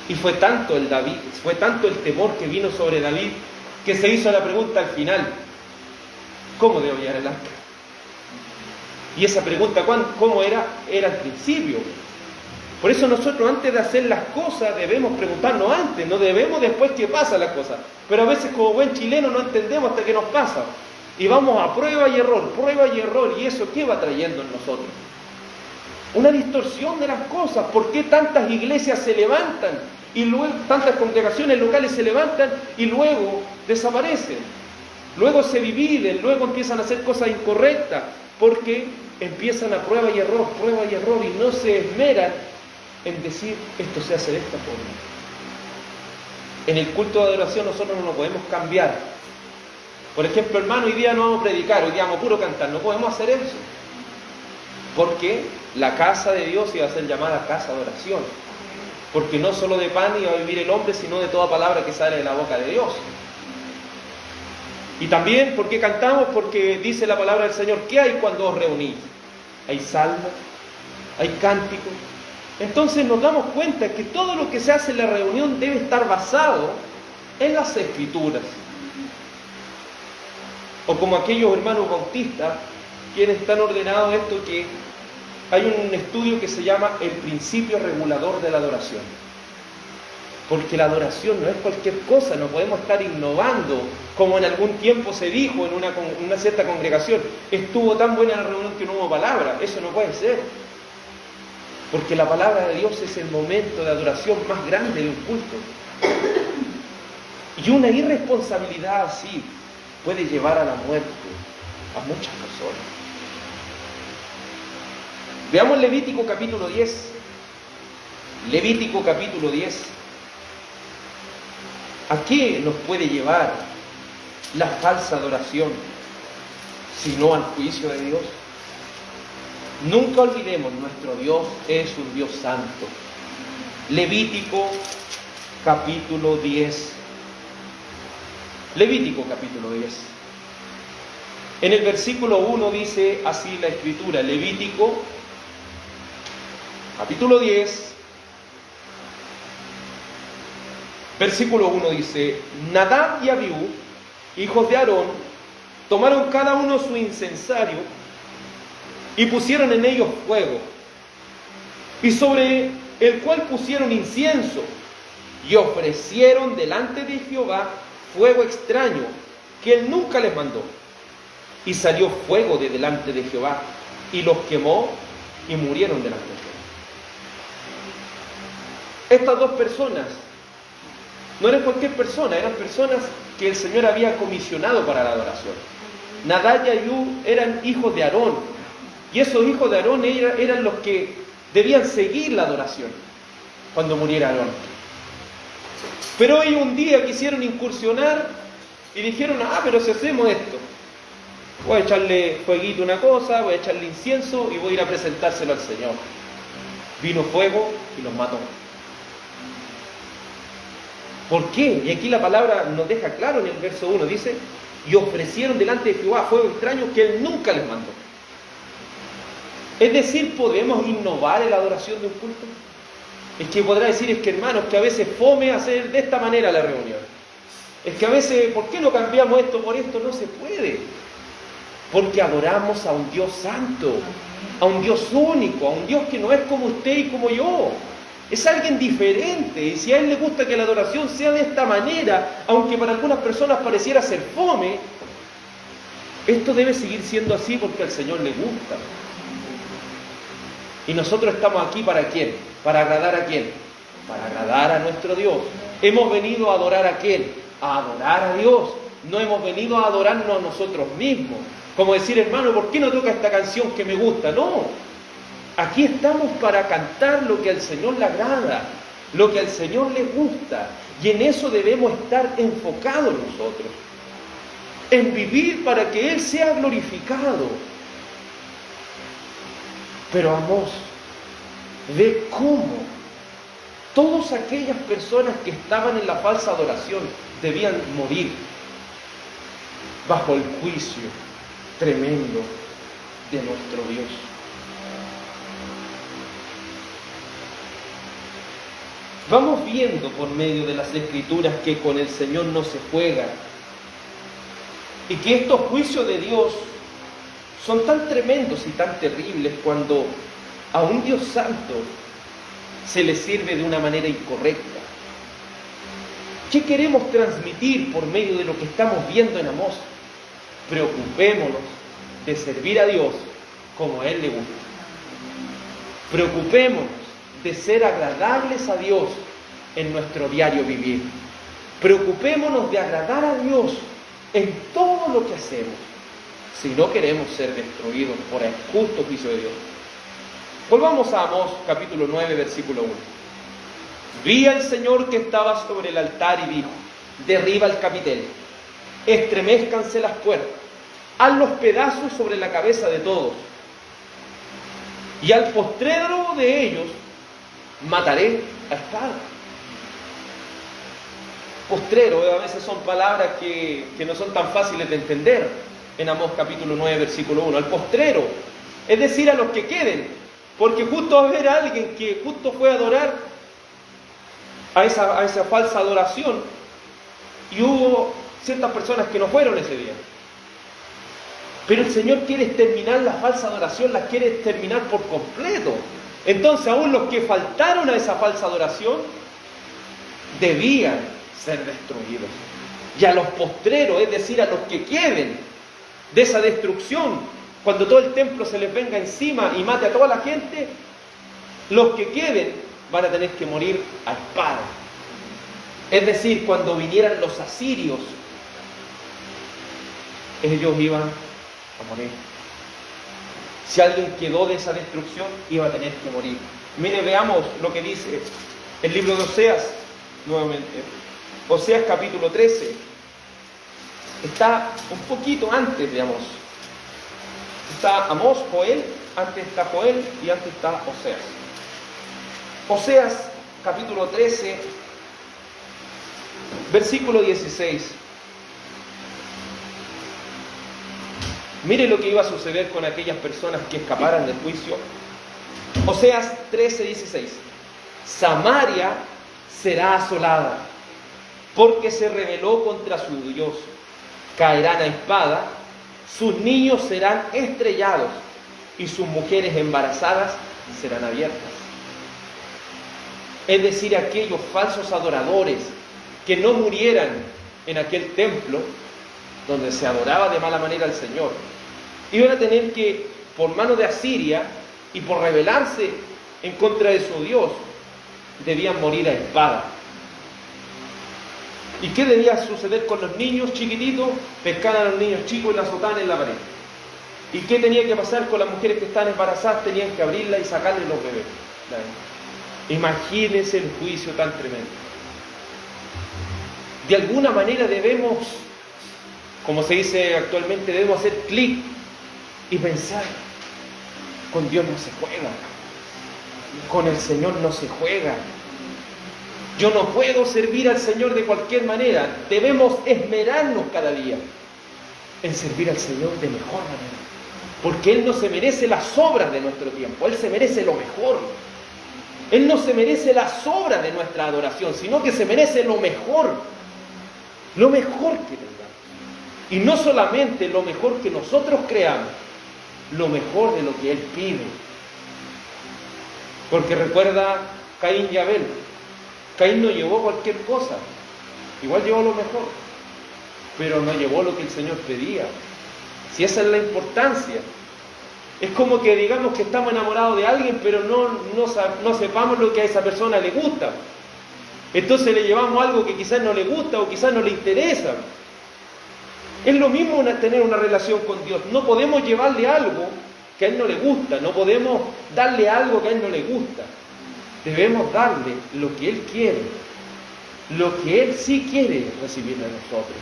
Y fue tanto el temor que vino sobre David, que se hizo la pregunta al final: ¿cómo debo llevar el arca? Y esa pregunta, ¿cómo era? Era al principio. Por eso nosotros, antes de hacer las cosas, debemos preguntarnos antes, no debemos después que pasa las cosas. Pero a veces, como buen chileno, no entendemos hasta que nos pasa. Y vamos a prueba y error, y eso ¿qué va trayendo en nosotros? Una distorsión de las cosas. ¿Por qué tantas iglesias se levantan y luego tantas congregaciones locales se levantan y luego desaparecen? Luego se dividen, luego empiezan a hacer cosas incorrectas, porque empiezan a prueba y error, y no se esmeran en decir: esto se hace de esta forma. En el culto de adoración nosotros no lo podemos cambiar. Por ejemplo, hermano, hoy día no vamos a predicar, hoy día vamos a puro cantar. No podemos hacer eso, porque la casa de Dios iba a ser llamada casa de oración. Porque no solo de pan iba a vivir el hombre, sino de toda palabra que sale de la boca de Dios. Y también, ¿por qué cantamos? Porque dice la palabra del Señor: ¿qué hay cuando os reunís? Hay salmos, hay cánticos. Entonces nos damos cuenta que todo lo que se hace en la reunión debe estar basado en las Escrituras. O como aquellos hermanos bautistas, quienes están ordenados esto, que hay un estudio que se llama el principio regulador de la adoración. Porque la adoración no es cualquier cosa, no podemos estar innovando, como en algún tiempo se dijo en una cierta congregación: estuvo tan buena la reunión que no hubo palabra. Eso no puede ser. Porque la palabra de Dios es el momento de adoración más grande de un culto. Y una irresponsabilidad así puede llevar a la muerte a muchas personas. Veamos Levítico capítulo 10. Levítico capítulo 10. ¿A qué nos puede llevar la falsa adoración, si no al juicio de Dios? Nunca olvidemos, nuestro Dios es un Dios santo. Levítico capítulo 10. Levítico capítulo 10. En el versículo 1 dice así la Escritura. Levítico capítulo 10, versículo 1 dice: Nadab y Abiú, hijos de Aarón, tomaron cada uno su incensario y pusieron en ellos fuego, y sobre el cual pusieron incienso, y ofrecieron delante de Jehová fuego extraño, que él nunca les mandó. Y salió fuego de delante de Jehová, y los quemó, y murieron delante de Jehová. Estas dos personas no eran cualquier persona, eran personas que el Señor había comisionado para la adoración. Nadab y Abiú eran hijos de Aarón, y esos hijos de Aarón eran los que Debían seguir la adoración cuando muriera Aarón. Pero hoy un día quisieron incursionar y dijeron, pero si hacemos esto, voy a echarle fueguito a una cosa, voy a echarle incienso y voy a ir a presentárselo al Señor. Vino fuego y los mató. ¿Por qué? Y aquí la palabra nos deja claro en el verso 1, dice, y ofrecieron delante de Jehová fuego extraño que Él nunca les mandó. Es decir, ¿podemos innovar en la adoración de un culto? Es que podrá decir, es que hermanos, que a veces fome hacer de esta manera la reunión. Es que a veces, ¿por qué no cambiamos esto por esto? No se puede. Porque adoramos a un Dios santo, a un Dios único, a un Dios que no es como usted y como yo. Es alguien diferente, y si a Él le gusta que la adoración sea de esta manera, aunque para algunas personas pareciera ser fome, esto debe seguir siendo así porque al Señor le gusta. Y nosotros estamos aquí ¿para quién? ¿Para agradar a quién? Para agradar a nuestro Dios. Hemos venido a adorar a quién? A adorar a Dios. No hemos venido a adorarnos a nosotros mismos. Como decir, hermano, ¿por qué no toca esta canción que me gusta? No. Aquí estamos para cantar lo que al Señor le agrada, lo que al Señor le gusta. Y en eso debemos estar enfocados nosotros. En vivir para que Él sea glorificado. Pero Amós ve cómo todas aquellas personas que estaban en la falsa adoración debían morir bajo el juicio tremendo de nuestro Dios. Vamos viendo por medio de las Escrituras que con el Señor no se juega y que estos juicios de Dios son tan tremendos y tan terribles cuando a un Dios santo se le sirve de una manera incorrecta. ¿Qué queremos transmitir por medio de lo que estamos viendo en Amós? Preocupémonos de servir a Dios como a Él le gusta. Preocupémonos de ser agradables a Dios en nuestro diario vivir. Preocupémonos de agradar a Dios en todo lo que hacemos, si no queremos ser destruidos por el justo juicio de Dios. Volvamos a Amós capítulo 9, versículo 1. Vi al Señor que estaba sobre el altar y dijo, derriba el capitel, estremezcanse las puertas, haz los pedazos sobre la cabeza de todos, y al postrero de ellos mataré a espada. Postrero, a veces son palabras que no son tan fáciles de entender en Amós capítulo 9, versículo 1. Al postrero, es decir, a los que queden, porque justo va a haber alguien que justo fue a adorar a esa falsa adoración, y hubo ciertas personas que no fueron ese día. Pero el Señor quiere exterminar la falsa adoración, la quiere exterminar por completo. Entonces aún los que faltaron a esa falsa adoración debían ser destruidos. Y a los postreros, es decir, a los que queden de esa destrucción, cuando todo el templo se les venga encima y mate a toda la gente, los que queden van a tener que morir a espada. Es decir, cuando vinieran los asirios, ellos iban a morir. Si alguien quedó de esa destrucción, iba a tener que morir. Mire, veamos lo que dice el libro de Oseas, nuevamente. Oseas capítulo 13. Está un poquito antes de Amós. Está Amós, Joel, antes está Joel y antes está Oseas. Oseas capítulo 13, versículo 16. Mire lo que iba a suceder con aquellas personas que escaparan del juicio. Oseas 13, 16. Samaria será asolada, porque se rebeló contra su Dios. Caerán a espada, sus niños serán estrellados, y sus mujeres embarazadas serán abiertas. Es decir, aquellos falsos adoradores que no murieran en aquel templo donde se adoraba de mala manera al Señor, iban a tener que, por mano de Asiria y por rebelarse en contra de su Dios, debían morir a espada. ¿Y qué debía suceder con los niños chiquititos? Pescaban a los niños chicos y la azotaban en la pared. ¿Y qué tenía que pasar con las mujeres que están embarazadas? Tenían que abrirla y sacarle los bebés. Imagínense el juicio tan tremendo. De alguna manera debemos, como se dice actualmente, debemos hacer clic y pensar, con Dios no se juega, con el Señor no se juega. Yo no puedo servir al Señor de cualquier manera. Debemos esmerarnos cada día en servir al Señor de mejor manera. Porque Él no se merece las obras de nuestro tiempo, Él se merece lo mejor. Él no se merece las obras de nuestra adoración, sino que se merece lo mejor que tengamos. Y no solamente lo mejor que nosotros creamos, lo mejor de lo que Él pide. Porque recuerda Caín y Abel. Caín no llevó cualquier cosa, igual llevó lo mejor, pero no llevó lo que el Señor pedía. Si esa es la importancia. Es como que digamos que estamos enamorados de alguien, pero no sepamos lo que a esa persona le gusta. Entonces le llevamos algo que quizás no le gusta o quizás no le interesa. Es lo mismo tener una relación con Dios. No podemos llevarle algo que a Él no le gusta, no podemos darle algo que a Él no le gusta. Debemos darle lo que Él quiere, lo que Él sí quiere recibir de nosotros.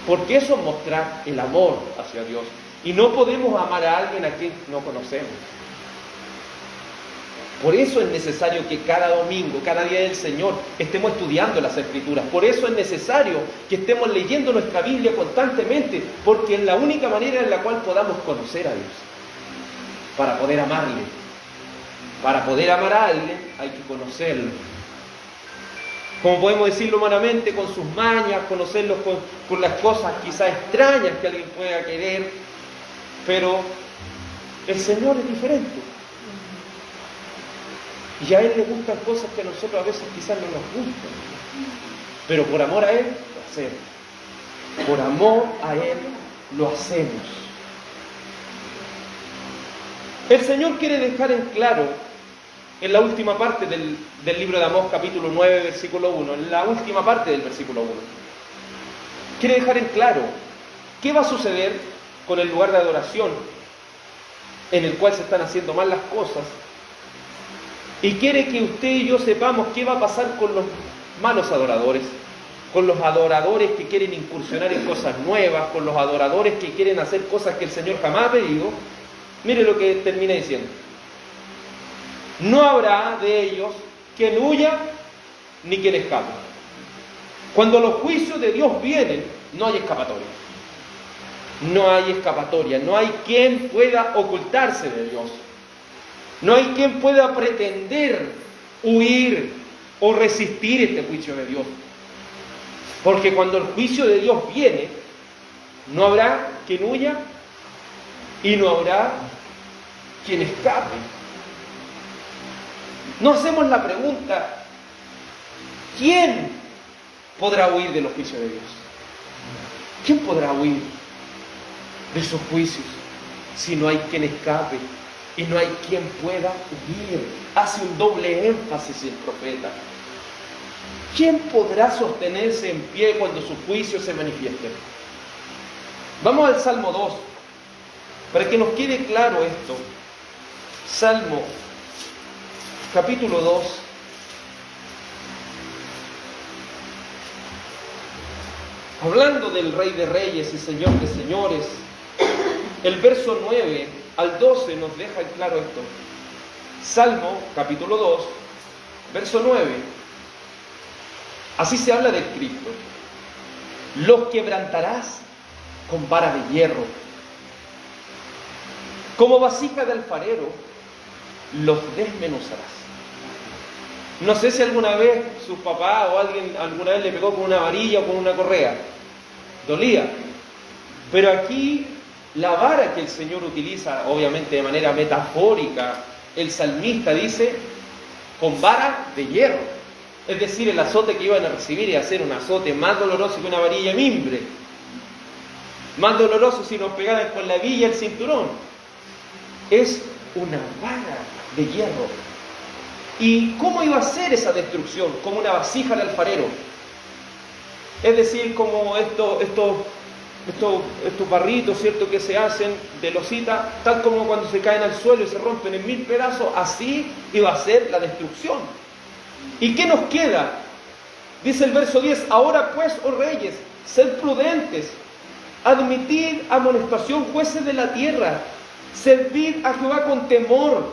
Porque eso es mostrar el amor hacia Dios. Y no podemos amar a alguien a quien no conocemos. Por eso es necesario que cada domingo, cada día del Señor, estemos estudiando las Escrituras. Por eso es necesario que estemos leyendo nuestra Biblia constantemente, porque es la única manera en la cual podamos conocer a Dios, para poder amarle. Para poder amar a alguien hay que conocerlo. Como podemos decirlo humanamente, con sus mañas, conocerlos con las cosas quizás extrañas que alguien pueda querer, pero el Señor es diferente. Y a Él le gustan cosas que a nosotros a veces quizás no nos gustan. Pero por amor a Él, lo hacemos. Por amor a Él, lo hacemos. El Señor quiere dejar en claro, en la última parte del libro de Amós, capítulo 9, versículo 1, en la última parte del versículo 1, quiere dejar en claro qué va a suceder con el lugar de adoración en el cual se están haciendo mal las cosas, y quiere que usted y yo sepamos qué va a pasar con los malos adoradores, con los adoradores que quieren incursionar en cosas nuevas, con los adoradores que quieren hacer cosas que el Señor jamás ha pedido. Mire lo que termina diciendo: no habrá de ellos quien huya ni quien escape. Cuando los juicios de Dios vienen, no hay escapatoria. No hay escapatoria, no hay quien pueda ocultarse de Dios. No hay quien pueda pretender huir o resistir este juicio de Dios. Porque cuando el juicio de Dios viene, no habrá quien huya y no habrá quien escape. Nos hacemos la pregunta: ¿quién podrá huir de los juicios de Dios? ¿Quién podrá huir de esos juicios si no hay quien escape y no hay quien pueda huir? Hace un doble énfasis el profeta. ¿Quién podrá sostenerse en pie cuando sus juicios se manifiesten? Vamos al Salmo 2, para que nos quede claro esto. Salmo capítulo 2. Hablando del Rey de Reyes y Señor de Señores, el verso 9 al 12 nos deja claro esto. Salmo capítulo 2, verso 9. Así se habla de Cristo. Los quebrantarás con vara de hierro. Como vasija de alfarero, los desmenuzarás. No sé si alguna vez su papá o alguien alguna vez le pegó con una varilla o con una correa. Dolía. Pero aquí la vara que el Señor utiliza, obviamente de manera metafórica, el salmista dice, con vara de hierro. Es decir, el azote que iban a recibir iba a ser un azote más doloroso que una varilla de mimbre. Más doloroso si nos pegaran con la villa el cinturón. Es una vara de hierro. ¿Y cómo iba a ser esa destrucción? Como una vasija de alfarero. Es decir, como estos estos barritos, ¿cierto?, que se hacen de losita, tal como cuando se caen al suelo y se rompen en 1000 pedazos, así iba a ser la destrucción. ¿Y qué nos queda? Dice el verso 10, ahora pues, oh reyes, sed prudentes, admitid amonestación, jueces de la tierra, servid a Jehová con temor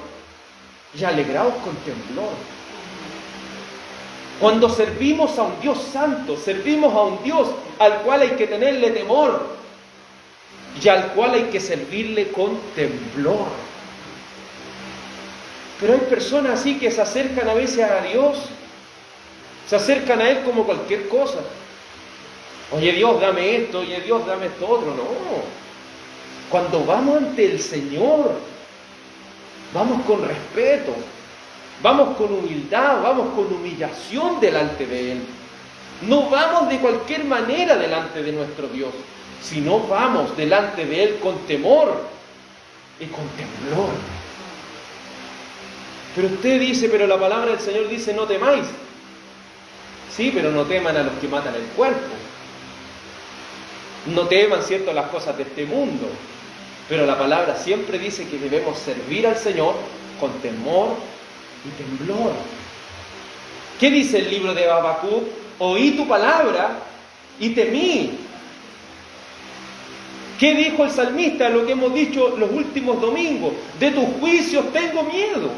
y alegraos con temblor. Cuando servimos a un Dios santo, servimos a un Dios al cual hay que tenerle temor y al cual hay que servirle con temblor. Pero hay personas así que se acercan a veces a Dios, se acercan a Él como cualquier cosa. Oye Dios, dame esto, oye Dios, dame esto otro. No. Cuando vamos ante el Señor, vamos con respeto, vamos con humildad, vamos con humillación delante de Él. No vamos de cualquier manera delante de nuestro Dios, sino vamos delante de Él con temor y con temblor. Pero usted dice, pero la palabra del Señor dice, no temáis. Sí, pero no teman a los que matan el cuerpo. No teman, ¿cierto?, las cosas de este mundo. Pero la palabra siempre dice que debemos servir al Señor con temor y temblor. ¿Qué dice el libro de Habacuc? Oí tu palabra y temí. ¿Qué dijo el salmista? Lo que hemos dicho los últimos domingos. De tus juicios tengo miedo.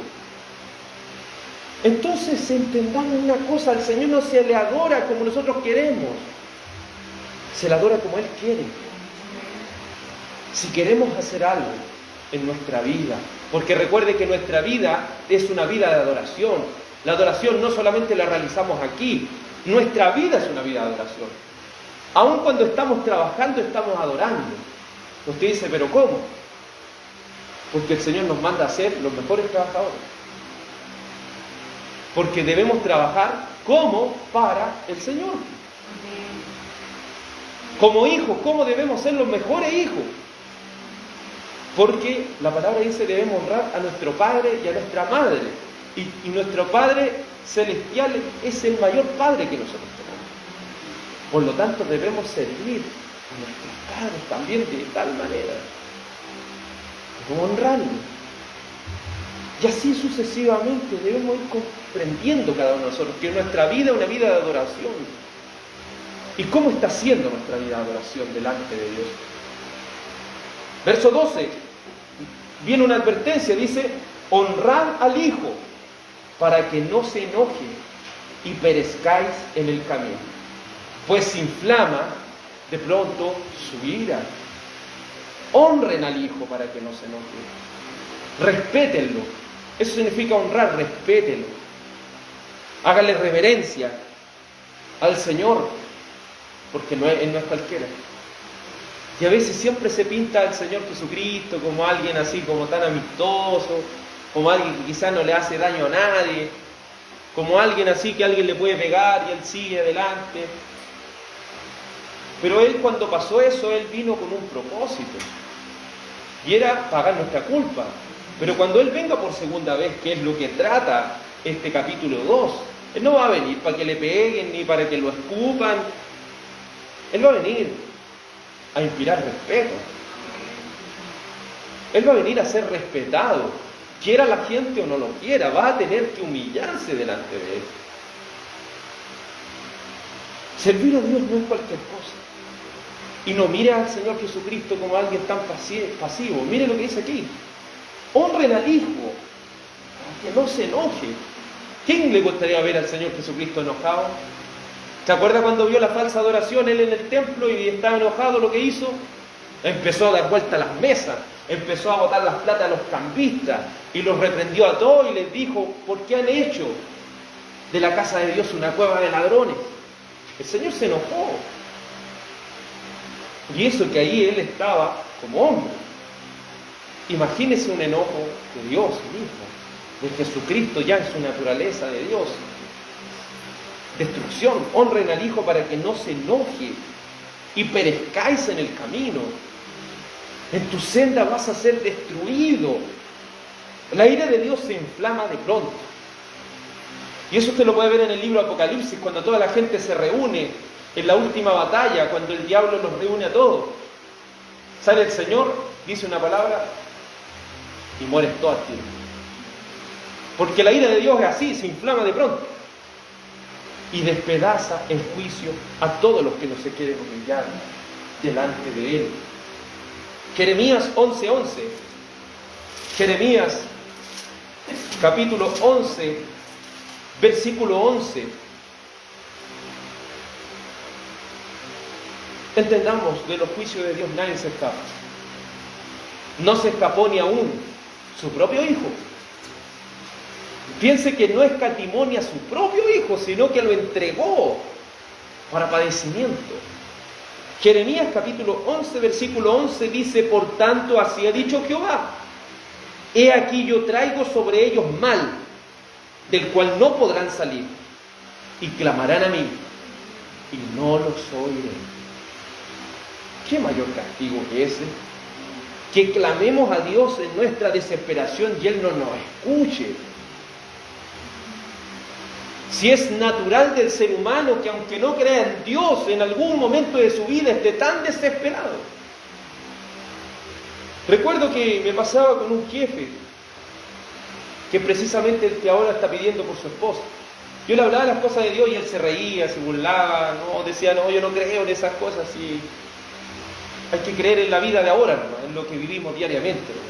Entonces entendamos una cosa, al Señor no se le adora como nosotros queremos, se le adora como Él quiere. Si queremos hacer algo en nuestra vida, porque recuerde que nuestra vida es una vida de adoración. La adoración no solamente la realizamos aquí, nuestra vida es una vida de adoración. Aun cuando estamos trabajando, estamos adorando. Usted dice, ¿pero cómo? Porque el Señor nos manda a ser los mejores trabajadores. Porque debemos trabajar como para el Señor. Como hijos, ¿cómo debemos ser los mejores hijos? Porque la palabra dice que debemos honrar a nuestro Padre y a nuestra Madre. Y nuestro Padre celestial es el mayor Padre que nosotros tenemos. Por lo tanto, debemos servir a nuestros padres también de tal manera, como honrarlos. Y así sucesivamente debemos ir comprendiendo cada uno de nosotros que nuestra vida es una vida de adoración. ¿Y cómo está siendo nuestra vida de adoración delante de Dios? Verso 12, viene una advertencia, dice, honrad al Hijo para que no se enoje y perezcáis en el camino, pues inflama de pronto su ira. Honren al Hijo para que no se enoje. Respétenlo. Eso significa honrar, respétenlo. Háganle reverencia al Señor, porque Él no es cualquiera. Y a veces siempre se pinta al Señor Jesucristo como alguien así, como tan amistoso, como alguien que quizás no le hace daño a nadie, como alguien así que alguien le puede pegar y Él sigue adelante. Pero Él, cuando pasó eso, Él vino con un propósito, y era pagar nuestra culpa. Pero cuando Él venga por segunda vez, que es lo que trata este capítulo 2, Él no va a venir para que le peguen ni para que lo escupan. Él va a venir a inspirar respeto. Él va a venir a ser respetado, quiera la gente o no lo quiera, va a tener que humillarse delante de Él. Servir a Dios no es cualquier cosa. Y no mire al Señor Jesucristo como alguien tan pasivo. Mire lo que dice aquí. Honren al Hijo, para que no se enoje. ¿Quién le gustaría ver al Señor Jesucristo enojado? ¿Se acuerda cuando vio la falsa adoración Él en el templo y estaba enojado? Lo que hizo, empezó a dar vuelta a las mesas, empezó a botar las plata a los cambistas y los reprendió a todos y les dijo, ¿por qué han hecho de la casa de Dios una cueva de ladrones? El Señor se enojó. Y eso que ahí Él estaba como hombre. Imagínese un enojo de Dios mismo, de Jesucristo ya en su naturaleza de Dios. Destrucción. Honren al Hijo para que no se enoje y perezcáis en el camino. En tu senda vas a ser destruido. La ira de Dios se inflama de pronto. Y eso usted lo puede ver en el libro Apocalipsis, cuando toda la gente se reúne en la última batalla, cuando el diablo los reúne a todos. Sale el Señor, dice una palabra y mueres todo al tiro. Porque la ira de Dios es así, se inflama de pronto y despedaza el juicio a todos los que no se quieren humillar delante de Él. Jeremías 11:11. Jeremías capítulo 11, versículo 11. Entendamos, de los juicios de Dios nadie se escapa. No se escapó ni aún su propio hijo. Piense que no escatimó ni a su propio hijo, sino que lo entregó para padecimiento. Jeremías capítulo 11, versículo 11 dice: por tanto, así ha dicho Jehová: he aquí yo traigo sobre ellos mal, del cual no podrán salir, y clamarán a mí, y no los oiré. ¿Qué mayor castigo que ese? Que clamemos a Dios en nuestra desesperación y Él no nos escuche. Si es natural del ser humano que, aunque no crea en Dios, en algún momento de su vida esté tan desesperado. Recuerdo que me pasaba con un jefe, que precisamente el que ahora está pidiendo por su esposa. Yo le hablaba las cosas de Dios y él se reía, se burlaba, no, decía: no, yo no creo en esas cosas. Y hay que creer en la vida de ahora, ¿no?, en lo que vivimos diariamente, ¿no?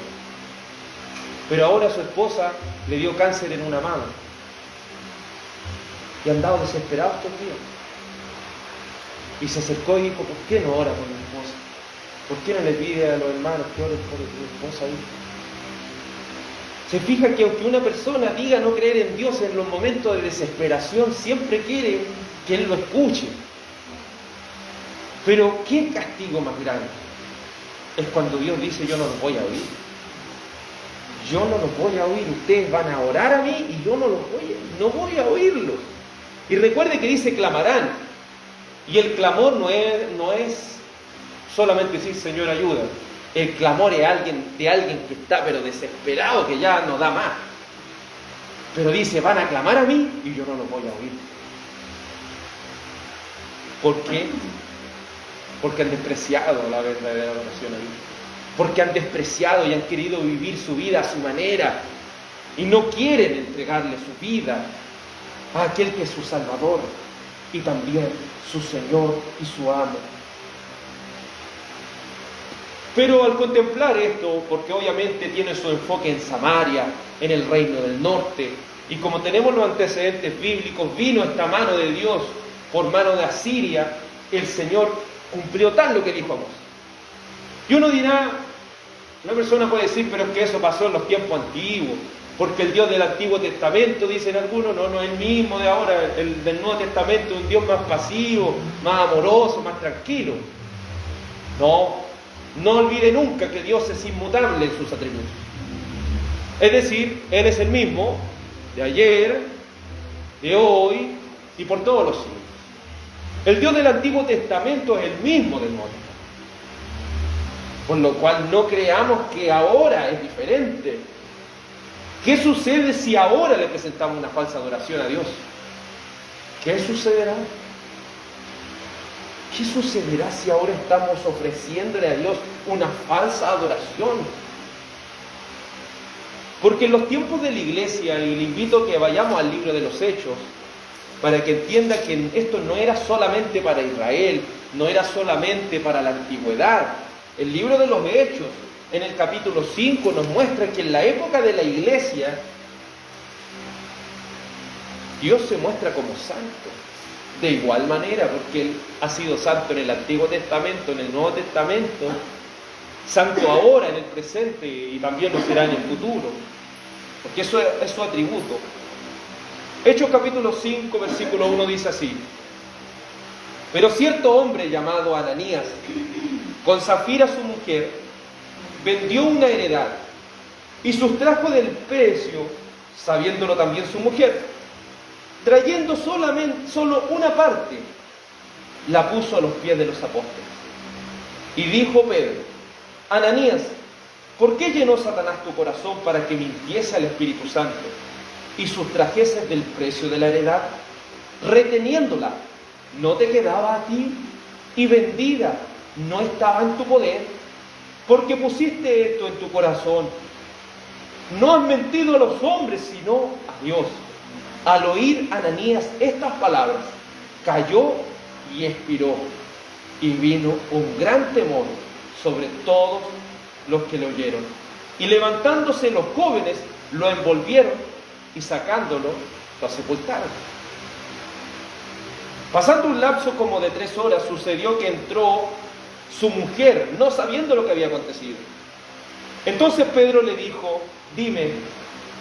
Pero ahora su esposa le dio cáncer en una mama y andaba desesperado estos días. Y se acercó y dijo: ¿por qué no ora por mi esposa? ¿Por qué no le pide a los hermanos que oren por tu esposa ahí? Se fija que aunque una persona diga no creer en Dios, en los momentos de desesperación siempre quiere que Él lo escuche. Pero ¿qué castigo más grande? Es cuando Dios dice: yo no los voy a oír. Yo no los voy a oír. Ustedes van a orar a mí y yo no voy a oírlos. Y recuerde que dice: clamarán. Y el clamor no es solamente decir: Señor, ayuda. El clamor es de alguien que está pero desesperado, que ya no da más. Pero dice: van a clamar a mí y yo no los voy a oír. ¿Por qué? Porque han despreciado la verdadera oración a Dios. Porque han despreciado y han querido vivir su vida a su manera y no quieren entregarle su vida a aquel que es su Salvador y también su Señor y su amo. Pero al contemplar esto, porque obviamente tiene su enfoque en Samaria, en el reino del norte, y como tenemos los antecedentes bíblicos, vino esta mano de Dios por mano de Asiria, el Señor cumplió tal lo que dijo Amós. Y uno dirá, una persona puede decir: pero es que eso pasó en los tiempos antiguos, porque el Dios del Antiguo Testamento, dicen algunos, no es el mismo de ahora, el del Nuevo Testamento es un Dios más pasivo, más amoroso, más tranquilo. No olvide nunca que Dios es inmutable en sus atributos. Es decir, Él es el mismo de ayer, de hoy y por todos los siglos. El Dios del Antiguo Testamento es el mismo del Nuevo Testamento. Por lo cual no creamos que ahora es diferente. ¿Qué sucede si ahora le presentamos una falsa adoración a Dios? ¿Qué sucederá? ¿Qué sucederá si ahora estamos ofreciéndole a Dios una falsa adoración? Porque en los tiempos de la iglesia, y le invito a que vayamos al libro de los Hechos, para que entienda que esto no era solamente para Israel, no era solamente para la antigüedad. El libro de los Hechos, en el capítulo 5, nos muestra que en la época de la iglesia, Dios se muestra como santo. De igual manera, porque Él ha sido santo en el Antiguo Testamento, en el Nuevo Testamento, santo ahora, en el presente, y también lo será en el futuro, porque eso es su atributo. Hechos capítulo 5, versículo 1 dice así: pero cierto hombre llamado Ananías, con Safira su mujer, vendió una heredad y sustrajo del precio, sabiéndolo también su mujer. Trayendo solo una parte, la puso a los pies de los apóstoles. Y dijo Pedro: Ananías, ¿por qué llenó Satanás tu corazón para que mintiese al Espíritu Santo y sustrajeses del precio de la heredad, reteniéndola no te quedaba a ti, y vendida no estaba en tu poder, porque pusiste esto en tu corazón. No has mentido a los hombres, sino a Dios. Al oír Ananías estas palabras, cayó y expiró, y vino un gran temor sobre todos los que lo oyeron. Y levantándose los jóvenes, lo envolvieron y sacándolo, lo sepultaron. Pasando un lapso como de 3 horas, sucedió que entró su mujer, no sabiendo lo que había acontecido. Entonces Pedro le dijo: dime,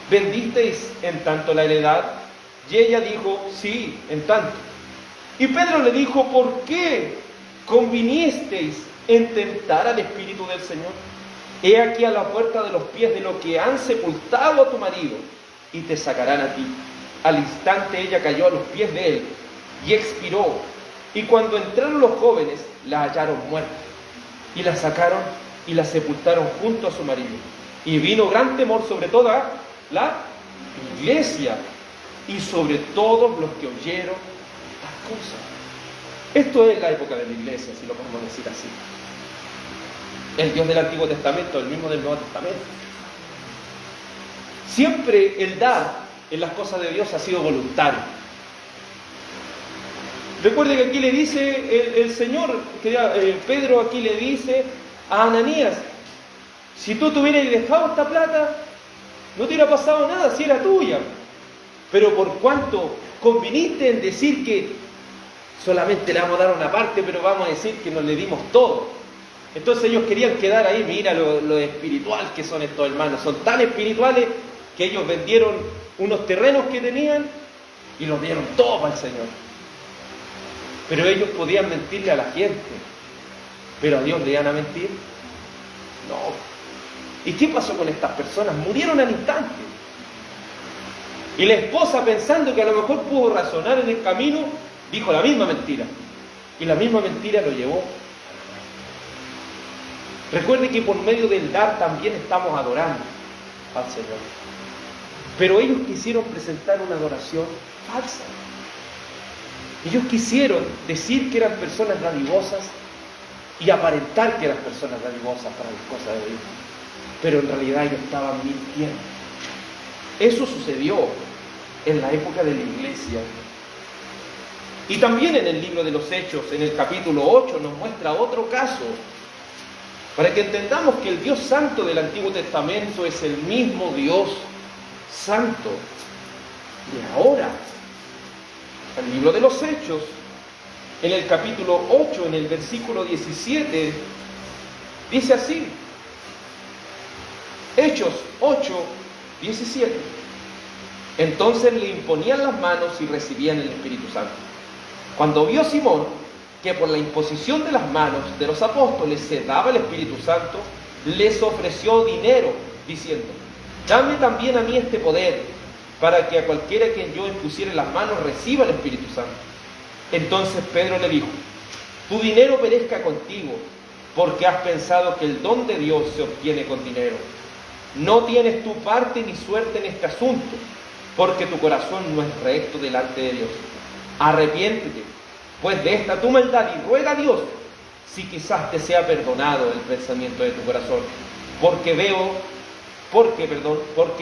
¿vendisteis en tanto la heredad? Y ella dijo: sí, en tanto. Y Pedro le dijo: ¿por qué convinisteis en tentar al Espíritu del Señor? He aquí a la puerta de los pies de los que han sepultado a tu marido, y te sacarán a ti. Al instante ella cayó a los pies de él y expiró. Y cuando entraron los jóvenes, la hallaron muerta, y la sacaron y la sepultaron junto a su marido. Y vino gran temor sobre toda la iglesia y sobre todos los que oyeron estas cosas. Esto es la época de la iglesia, si lo podemos decir así. El Dios del Antiguo Testamento, el mismo del Nuevo Testamento. Siempre el dar en las cosas de Dios ha sido voluntario. Recuerde que aquí le dice el Señor, Pedro aquí le dice a Ananías: si tú te hubieras dejado esta plata, no te hubiera pasado nada, si era tuya. Pero por cuanto conviniste en decir que solamente le vamos a dar una parte, pero vamos a decir que nos le dimos todo. Entonces ellos querían quedar ahí. Mira lo espiritual que son estos hermanos. Son tan espirituales que ellos vendieron unos terrenos que tenían y los dieron todo para el Señor. Pero ellos podían mentirle a la gente, pero a Dios le iban a mentir. No. ¿Y qué pasó con estas personas? Murieron al instante. Y la esposa, pensando que a lo mejor pudo razonar en el camino, dijo la misma mentira. Y la misma mentira lo llevó. Recuerde que por medio del dar también estamos adorando al Señor. Pero ellos quisieron presentar una adoración falsa. Ellos quisieron decir que eran personas dadivosas y aparentar que eran personas dadivosas para las cosas de Dios. Pero en realidad ellos estaban mintiendo. Eso sucedió en la época de la iglesia. Y también en el libro de los Hechos, en el capítulo 8, nos muestra otro caso, para que entendamos que el Dios Santo del Antiguo Testamento es el mismo Dios Santo de ahora. El libro de los Hechos, en el capítulo 8, en el versículo 17, dice así. Hechos 8, 17. Entonces le imponían las manos y recibían el Espíritu Santo. Cuando vio Simón que por la imposición de las manos de los apóstoles se daba el Espíritu Santo, les ofreció dinero, diciendo: dame también a mí este poder, para que a cualquiera a quien yo impusiere las manos reciba el Espíritu Santo. Entonces Pedro le dijo: tu dinero perezca contigo, porque has pensado que el don de Dios se obtiene con dinero. No tienes tu parte ni suerte en este asunto, porque tu corazón no es recto delante de Dios. Arrepiéntete, pues, de esta tu maldad, y ruega a Dios si quizás te sea perdonado el pensamiento de tu corazón. Porque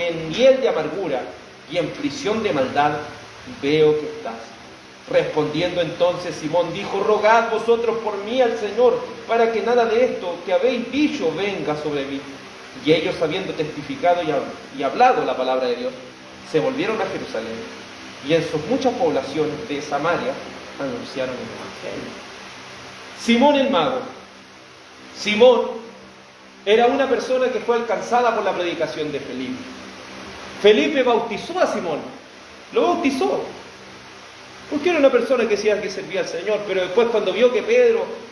en miel de amargura y en prisión de maldad veo que estás. Respondiendo entonces Simón dijo: rogad vosotros por mí al Señor, para que nada de esto que habéis dicho venga sobre mí. Y ellos, habiendo testificado y hablado la palabra de Dios, se volvieron a Jerusalén, y en sus muchas poblaciones de Samaria anunciaron el Evangelio. Simón el mago. Simón era una persona que fue alcanzada por la predicación de Felipe. Felipe bautizó a Simón, lo bautizó, porque era una persona que decía que servía al Señor. Pero después, cuando vio que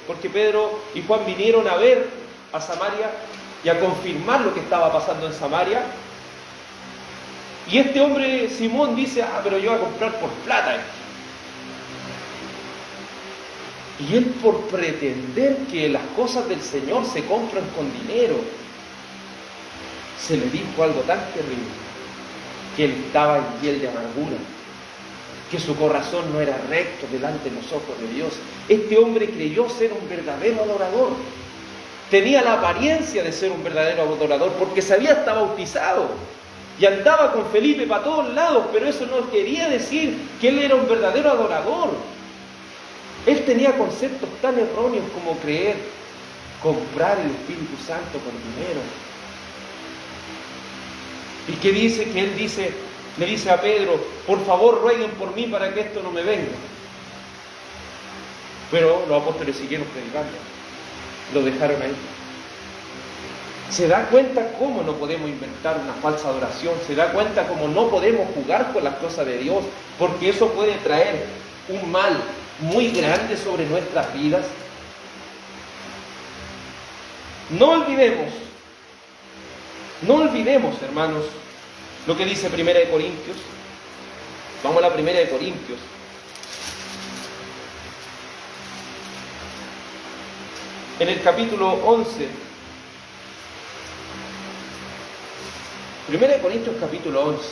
porque Pedro y Juan vinieron a ver a Samaria y a confirmar lo que estaba pasando en Samaria, y este hombre Simón dice: pero yo voy a comprar por plata. Y él, por pretender que las cosas del Señor se compran con dinero, se le dijo algo tan terrible, que él estaba en hiel de amargura. que su corazón no era recto delante de los ojos de Dios. Este hombre creyó ser un verdadero adorador. Tenía la apariencia de ser un verdadero adorador porque se había hasta bautizado y andaba con Felipe para todos lados, pero eso no quería decir que él era un verdadero adorador. Él tenía conceptos tan erróneos como creer comprar el Espíritu Santo con dinero. ¿Y qué dice? Que él le dice a Pedro, por favor rueguen por mí para que esto no me venga. Pero los apóstoles siguieron predicando, lo dejaron ahí. Se da cuenta cómo no podemos inventar una falsa adoración, se da cuenta cómo no podemos jugar con las cosas de Dios, porque eso puede traer un mal muy grande sobre nuestras vidas. No olvidemos, hermanos, lo que dice 1 Corintios. Vamos a la 1 Corintios. En el capítulo 11. 1 Corintios capítulo 11.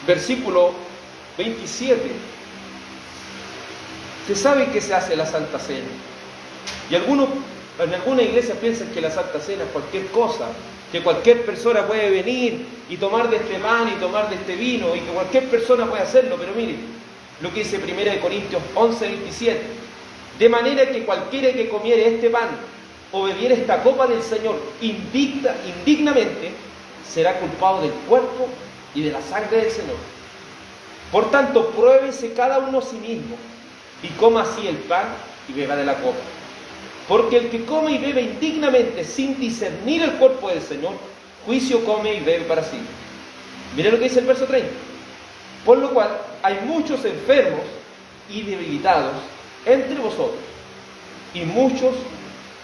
Versículo 27. Usted sabe que se hace la Santa Cena. Y en alguna iglesia piensan que la Santa Cena es cualquier cosa, que cualquier persona puede venir y tomar de este pan y tomar de este vino, y que cualquier persona puede hacerlo. Pero mire lo que dice 1 Corintios 11, 27. De manera que cualquiera que comiere este pan o bebiere esta copa del Señor indignamente, será culpado del cuerpo y de la sangre del Señor. Por tanto, pruébese cada uno a sí mismo, y coma así el pan y beba de la copa. Porque el que come y bebe indignamente sin discernir el cuerpo del Señor, juicio come y bebe para sí. Mire lo que dice el verso 30. Por lo cual hay muchos enfermos y debilitados entre vosotros, y muchos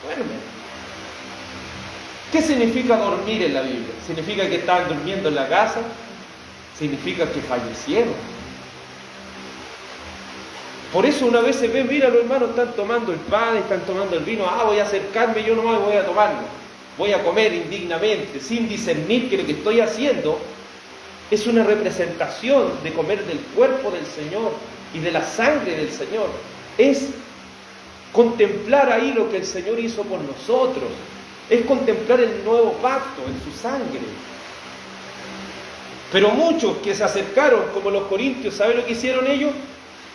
duermen. ¿Qué significa dormir en la Biblia? ¿Significa que estaban durmiendo en la casa? ¿Significa que fallecieron? Por eso una vez se ve, mira, los hermanos están tomando el pan, están tomando el vino, voy a acercarme, yo nomás voy a tomarlo, voy a comer indignamente, sin discernir que lo que estoy haciendo es una representación de comer del cuerpo del Señor y de la sangre del Señor. Es contemplar ahí lo que el Señor hizo por nosotros, es contemplar el nuevo pacto en su sangre. Pero muchos que se acercaron, como los corintios, ¿saben lo que hicieron ellos?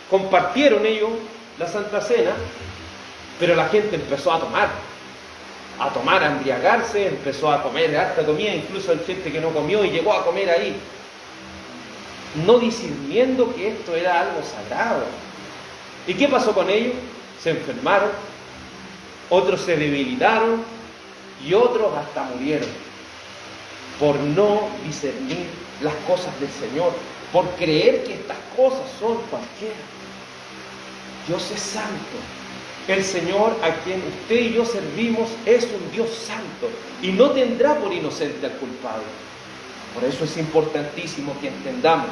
Compartieron ellos la Santa Cena, pero la gente empezó a tomar, a embriagarse, empezó a comer harta comida, incluso hay gente que no comió y llegó a comer ahí, no discerniendo que esto era algo sagrado. ¿Y qué pasó con ellos? Se enfermaron, otros se debilitaron y otros hasta murieron por no discernir las cosas del Señor, por creer que estas cosas son cualquiera. Dios es santo. El Señor a quien usted y yo servimos es un Dios santo y no tendrá por inocente al culpable. Por eso es importantísimo que entendamos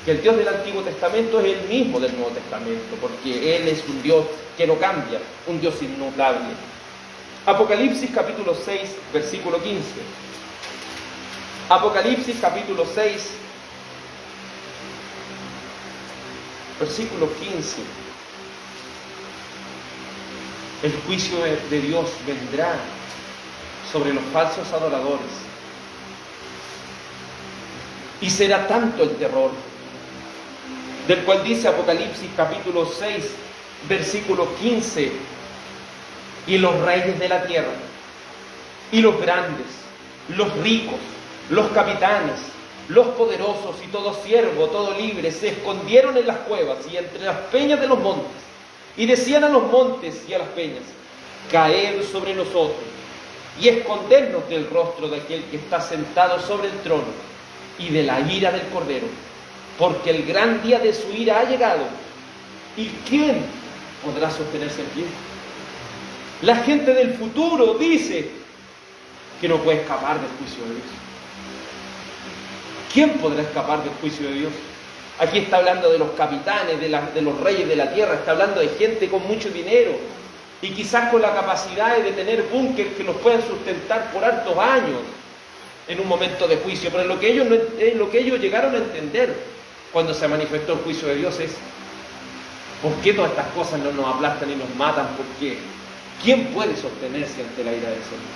que el Dios del Antiguo Testamento es el mismo del Nuevo Testamento, porque Él es un Dios que no cambia, un Dios inmutable. Apocalipsis capítulo 6, versículo 15. Apocalipsis capítulo 6, versículo 15. El juicio de Dios vendrá sobre los falsos adoradores. Y será tanto el terror, del cual dice Apocalipsis capítulo 6, versículo 15, y los reyes de la tierra, y los grandes, los ricos, los capitanes, los poderosos y todo siervo, todo libre, se escondieron en las cuevas y entre las peñas de los montes, y decían a los montes y a las peñas: caed sobre nosotros y escondernos del rostro de aquel que está sentado sobre el trono y de la ira del Cordero, porque el gran día de su ira ha llegado, ¿y quién podrá sostenerse en pie? La gente del futuro dice que no puede escapar del juicio de Dios. ¿Quién podrá escapar del juicio de Dios? Aquí está hablando de los capitanes, de los reyes de la tierra, está hablando de gente con mucho dinero y quizás con la capacidad de tener búnker que los puedan sustentar por hartos años en un momento de juicio. Pero lo que ellos llegaron a entender cuando se manifestó el juicio de Dios es: ¿por qué todas estas cosas no nos aplastan y nos matan? ¿Por qué? ¿Quién puede sostenerse ante la ira del Señor?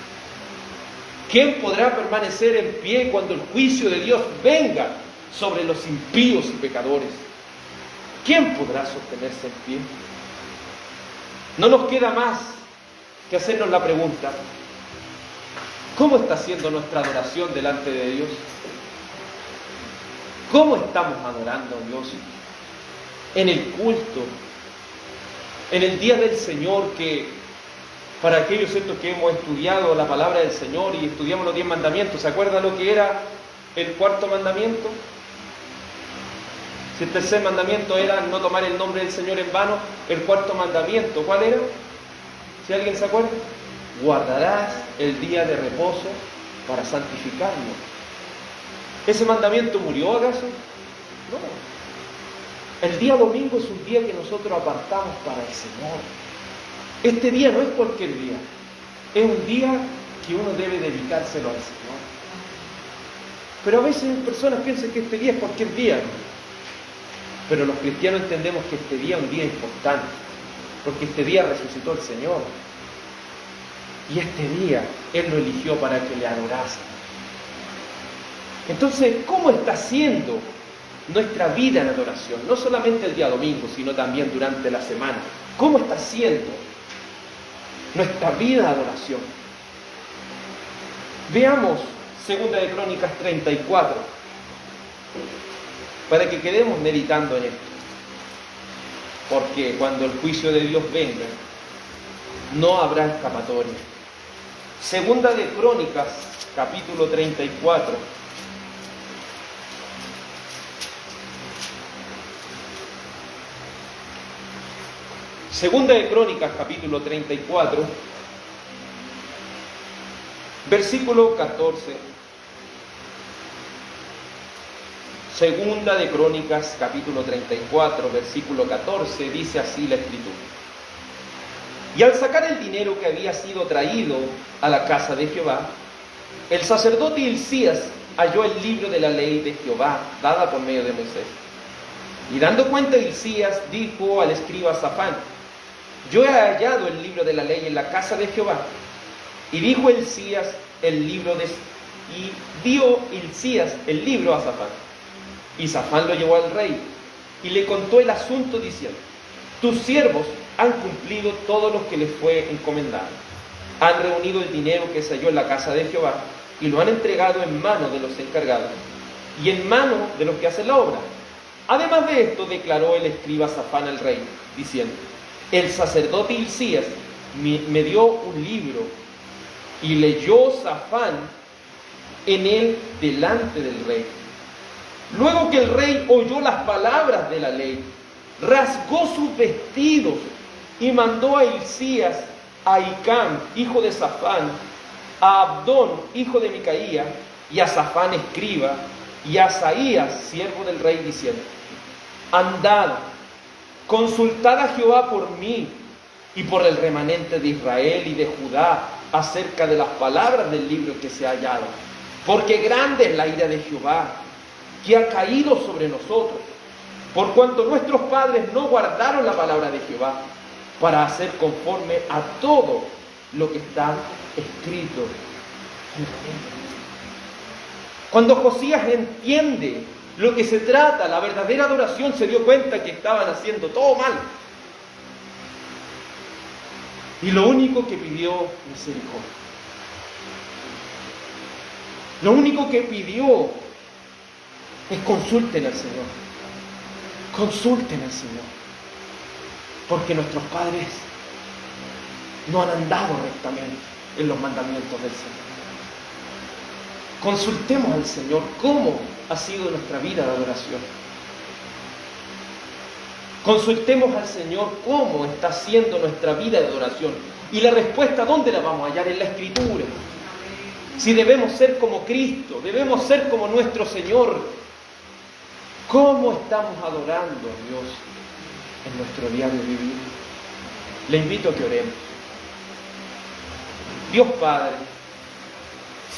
¿Quién podrá permanecer en pie cuando el juicio de Dios venga sobre los impíos y pecadores? ¿Quién podrá sostenerse en pie? No nos queda más que hacernos la pregunta: ¿cómo está siendo nuestra adoración delante de Dios? ¿Cómo estamos adorando a Dios? En el culto, en el día del Señor, que para aquellos que hemos estudiado la palabra del Señor y estudiamos los 10 mandamientos, ¿se acuerdan lo que era el cuarto mandamiento? Si el tercer mandamiento era no tomar el nombre del Señor en vano, el cuarto mandamiento, ¿cuál era? ¿Si alguien se acuerda? Guardarás el día de reposo para santificarlo. ¿Ese mandamiento murió acaso? No. El día domingo es un día que nosotros apartamos para el Señor. Este día no es cualquier día, es un día que uno debe dedicárselo al Señor. Pero a veces personas piensan que este día es cualquier día. Pero los cristianos entendemos que este día es un día importante, porque este día resucitó el Señor. Y este día Él lo eligió para que le adorasen. Entonces, ¿cómo está siendo nuestra vida en adoración? No solamente el día domingo, sino también durante la semana. ¿Cómo está siendo nuestra vida de adoración? Veamos 2 de Crónicas 34, para que quedemos meditando en esto. Porque cuando el juicio de Dios venga, no habrá escapatoria. 2 de Crónicas, capítulo 34. Segunda de Crónicas, capítulo 34, versículo 14. Segunda de Crónicas, capítulo 34, versículo 14, dice así la Escritura. Y al sacar el dinero que había sido traído a la casa de Jehová, el sacerdote Hilcías halló el libro de la ley de Jehová, dada por medio de Moisés. Y dando cuenta Hilcías, dijo al escriba Safán: yo he hallado el libro de la ley en la casa de Jehová. Y dijo Hilcías y dio Hilcías el libro a Safán. Y Safán lo llevó al rey y le contó el asunto diciendo: tus siervos han cumplido todo lo que les fue encomendado. Han reunido el dinero que se halló en la casa de Jehová y lo han entregado en manos de los encargados y en manos de los que hacen la obra. Además de esto, declaró el escriba Safán al rey, diciendo: el sacerdote Hilcías me dio un libro, y leyó Safán en él delante del rey. Luego que el rey oyó las palabras de la ley, rasgó sus vestidos y mandó a Hilcías, a Hicam, hijo de Safán, a Abdón, hijo de Micaía, y a Safán, escriba, y a Asaías, siervo del rey, diciendo: andad, consultad a Jehová por mí y por el remanente de Israel y de Judá acerca de las palabras del libro que se ha hallado, porque grande es la ira de Jehová que ha caído sobre nosotros, por cuanto nuestros padres no guardaron la palabra de Jehová para hacer conforme a todo lo que está escrito en la ley. Cuando Josías entiende lo que se trata, la verdadera adoración, se dio cuenta que estaban haciendo todo mal. Y lo único que pidió, misericordia. Lo único que pidió es: consulten al Señor. Consulten al Señor. Porque nuestros padres no han andado rectamente en los mandamientos del Señor. Consultemos al Señor cómo ha sido nuestra vida de adoración. Consultemos al Señor cómo está siendo nuestra vida de adoración. Y la respuesta, ¿dónde la vamos a hallar? En la Escritura. Si debemos ser como Cristo, debemos ser como nuestro Señor. ¿Cómo estamos adorando a Dios en nuestro diario vivir? Le invito a que oremos. Dios Padre,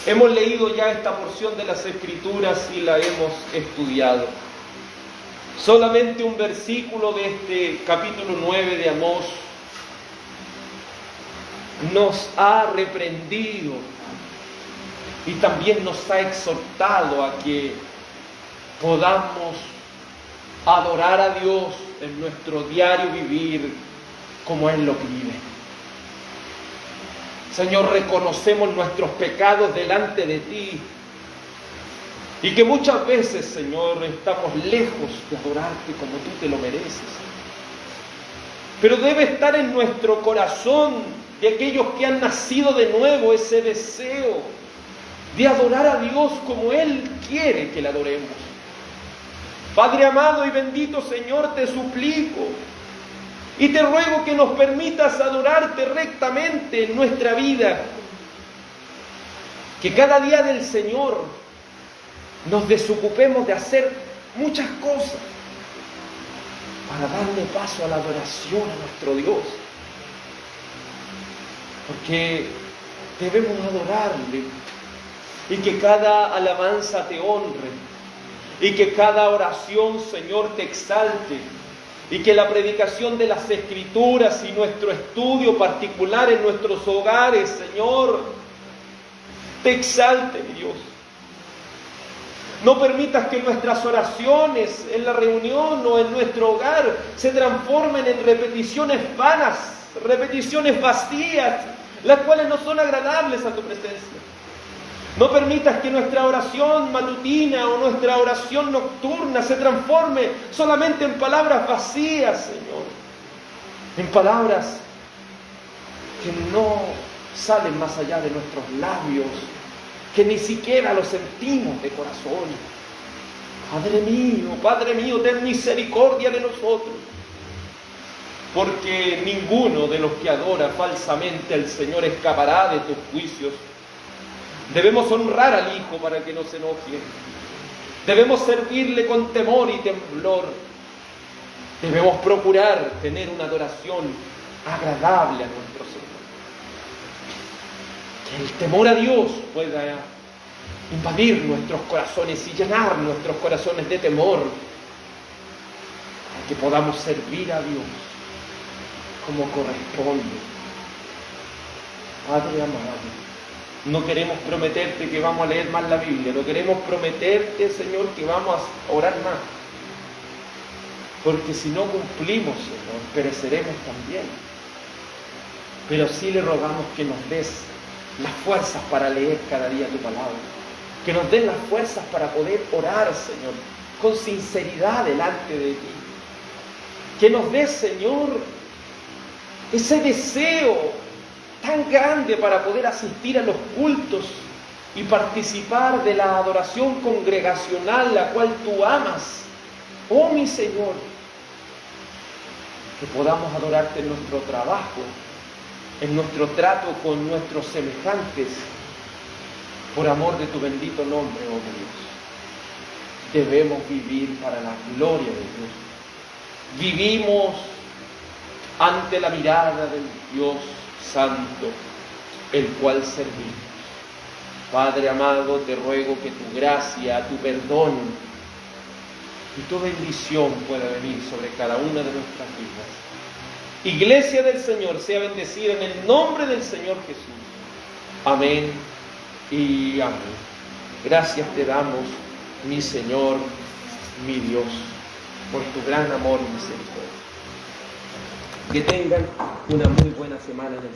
hemos leído ya esta porción de las Escrituras y la hemos estudiado. Solamente un versículo de este capítulo 9 de Amós nos ha reprendido y también nos ha exhortado a que podamos adorar a Dios en nuestro diario vivir como Él lo pide. Señor, reconocemos nuestros pecados delante de Ti y que muchas veces, Señor, estamos lejos de adorarte como Tú te lo mereces. Pero debe estar en nuestro corazón de aquellos que han nacido de nuevo ese deseo de adorar a Dios como Él quiere que le adoremos. Padre amado y bendito Señor, te suplico y te ruego que nos permitas adorarte rectamente en nuestra vida. Que cada día del Señor nos desocupemos de hacer muchas cosas para darle paso a la adoración a nuestro Dios. Porque debemos adorarle y que cada alabanza te honre y que cada oración, Señor, te exalte y que la predicación de las Escrituras y nuestro estudio particular en nuestros hogares, Señor, te exalte, mi Dios. No permitas que nuestras oraciones en la reunión o en nuestro hogar se transformen en repeticiones vanas, repeticiones vacías, las cuales no son agradables a tu presencia. No permitas que nuestra oración matutina o nuestra oración nocturna se transforme solamente en palabras vacías, Señor. En palabras que no salen más allá de nuestros labios, que ni siquiera lo sentimos de corazón. Padre mío, ten misericordia de nosotros, porque ninguno de los que adora falsamente al Señor escapará de tus juicios. Debemos honrar al Hijo para que no se enoje. Debemos servirle con temor y temblor. Debemos procurar tener una adoración agradable a nuestro Señor. Que el temor a Dios pueda invadir nuestros corazones y llenar nuestros corazones de temor, para que podamos servir a Dios como corresponde. Padre amado, no queremos prometerte que vamos a leer más la Biblia, no queremos prometerte, Señor, que vamos a orar más, porque si no cumplimos, Señor, pereceremos también. Pero sí le rogamos que nos des las fuerzas para leer cada día tu palabra, que nos des las fuerzas para poder orar, Señor, con sinceridad delante de ti, que nos des, Señor, ese deseo tan grande para poder asistir a los cultos y participar de la adoración congregacional, la cual tú amas. Oh mi Señor, que podamos adorarte en nuestro trabajo, en nuestro trato con nuestros semejantes, por amor de tu bendito nombre, oh Dios. Debemos vivir para la gloria de Dios. Vivimos ante la mirada del Dios Santo, el cual servimos. Padre amado, te ruego que tu gracia, tu perdón y tu bendición pueda venir sobre cada una de nuestras vidas. Iglesia del Señor, sea bendecida en el nombre del Señor Jesús. Amén y amén. Gracias te damos, mi Señor, mi Dios, por tu gran amor y misericordia. Que tengan una muy buena semana en el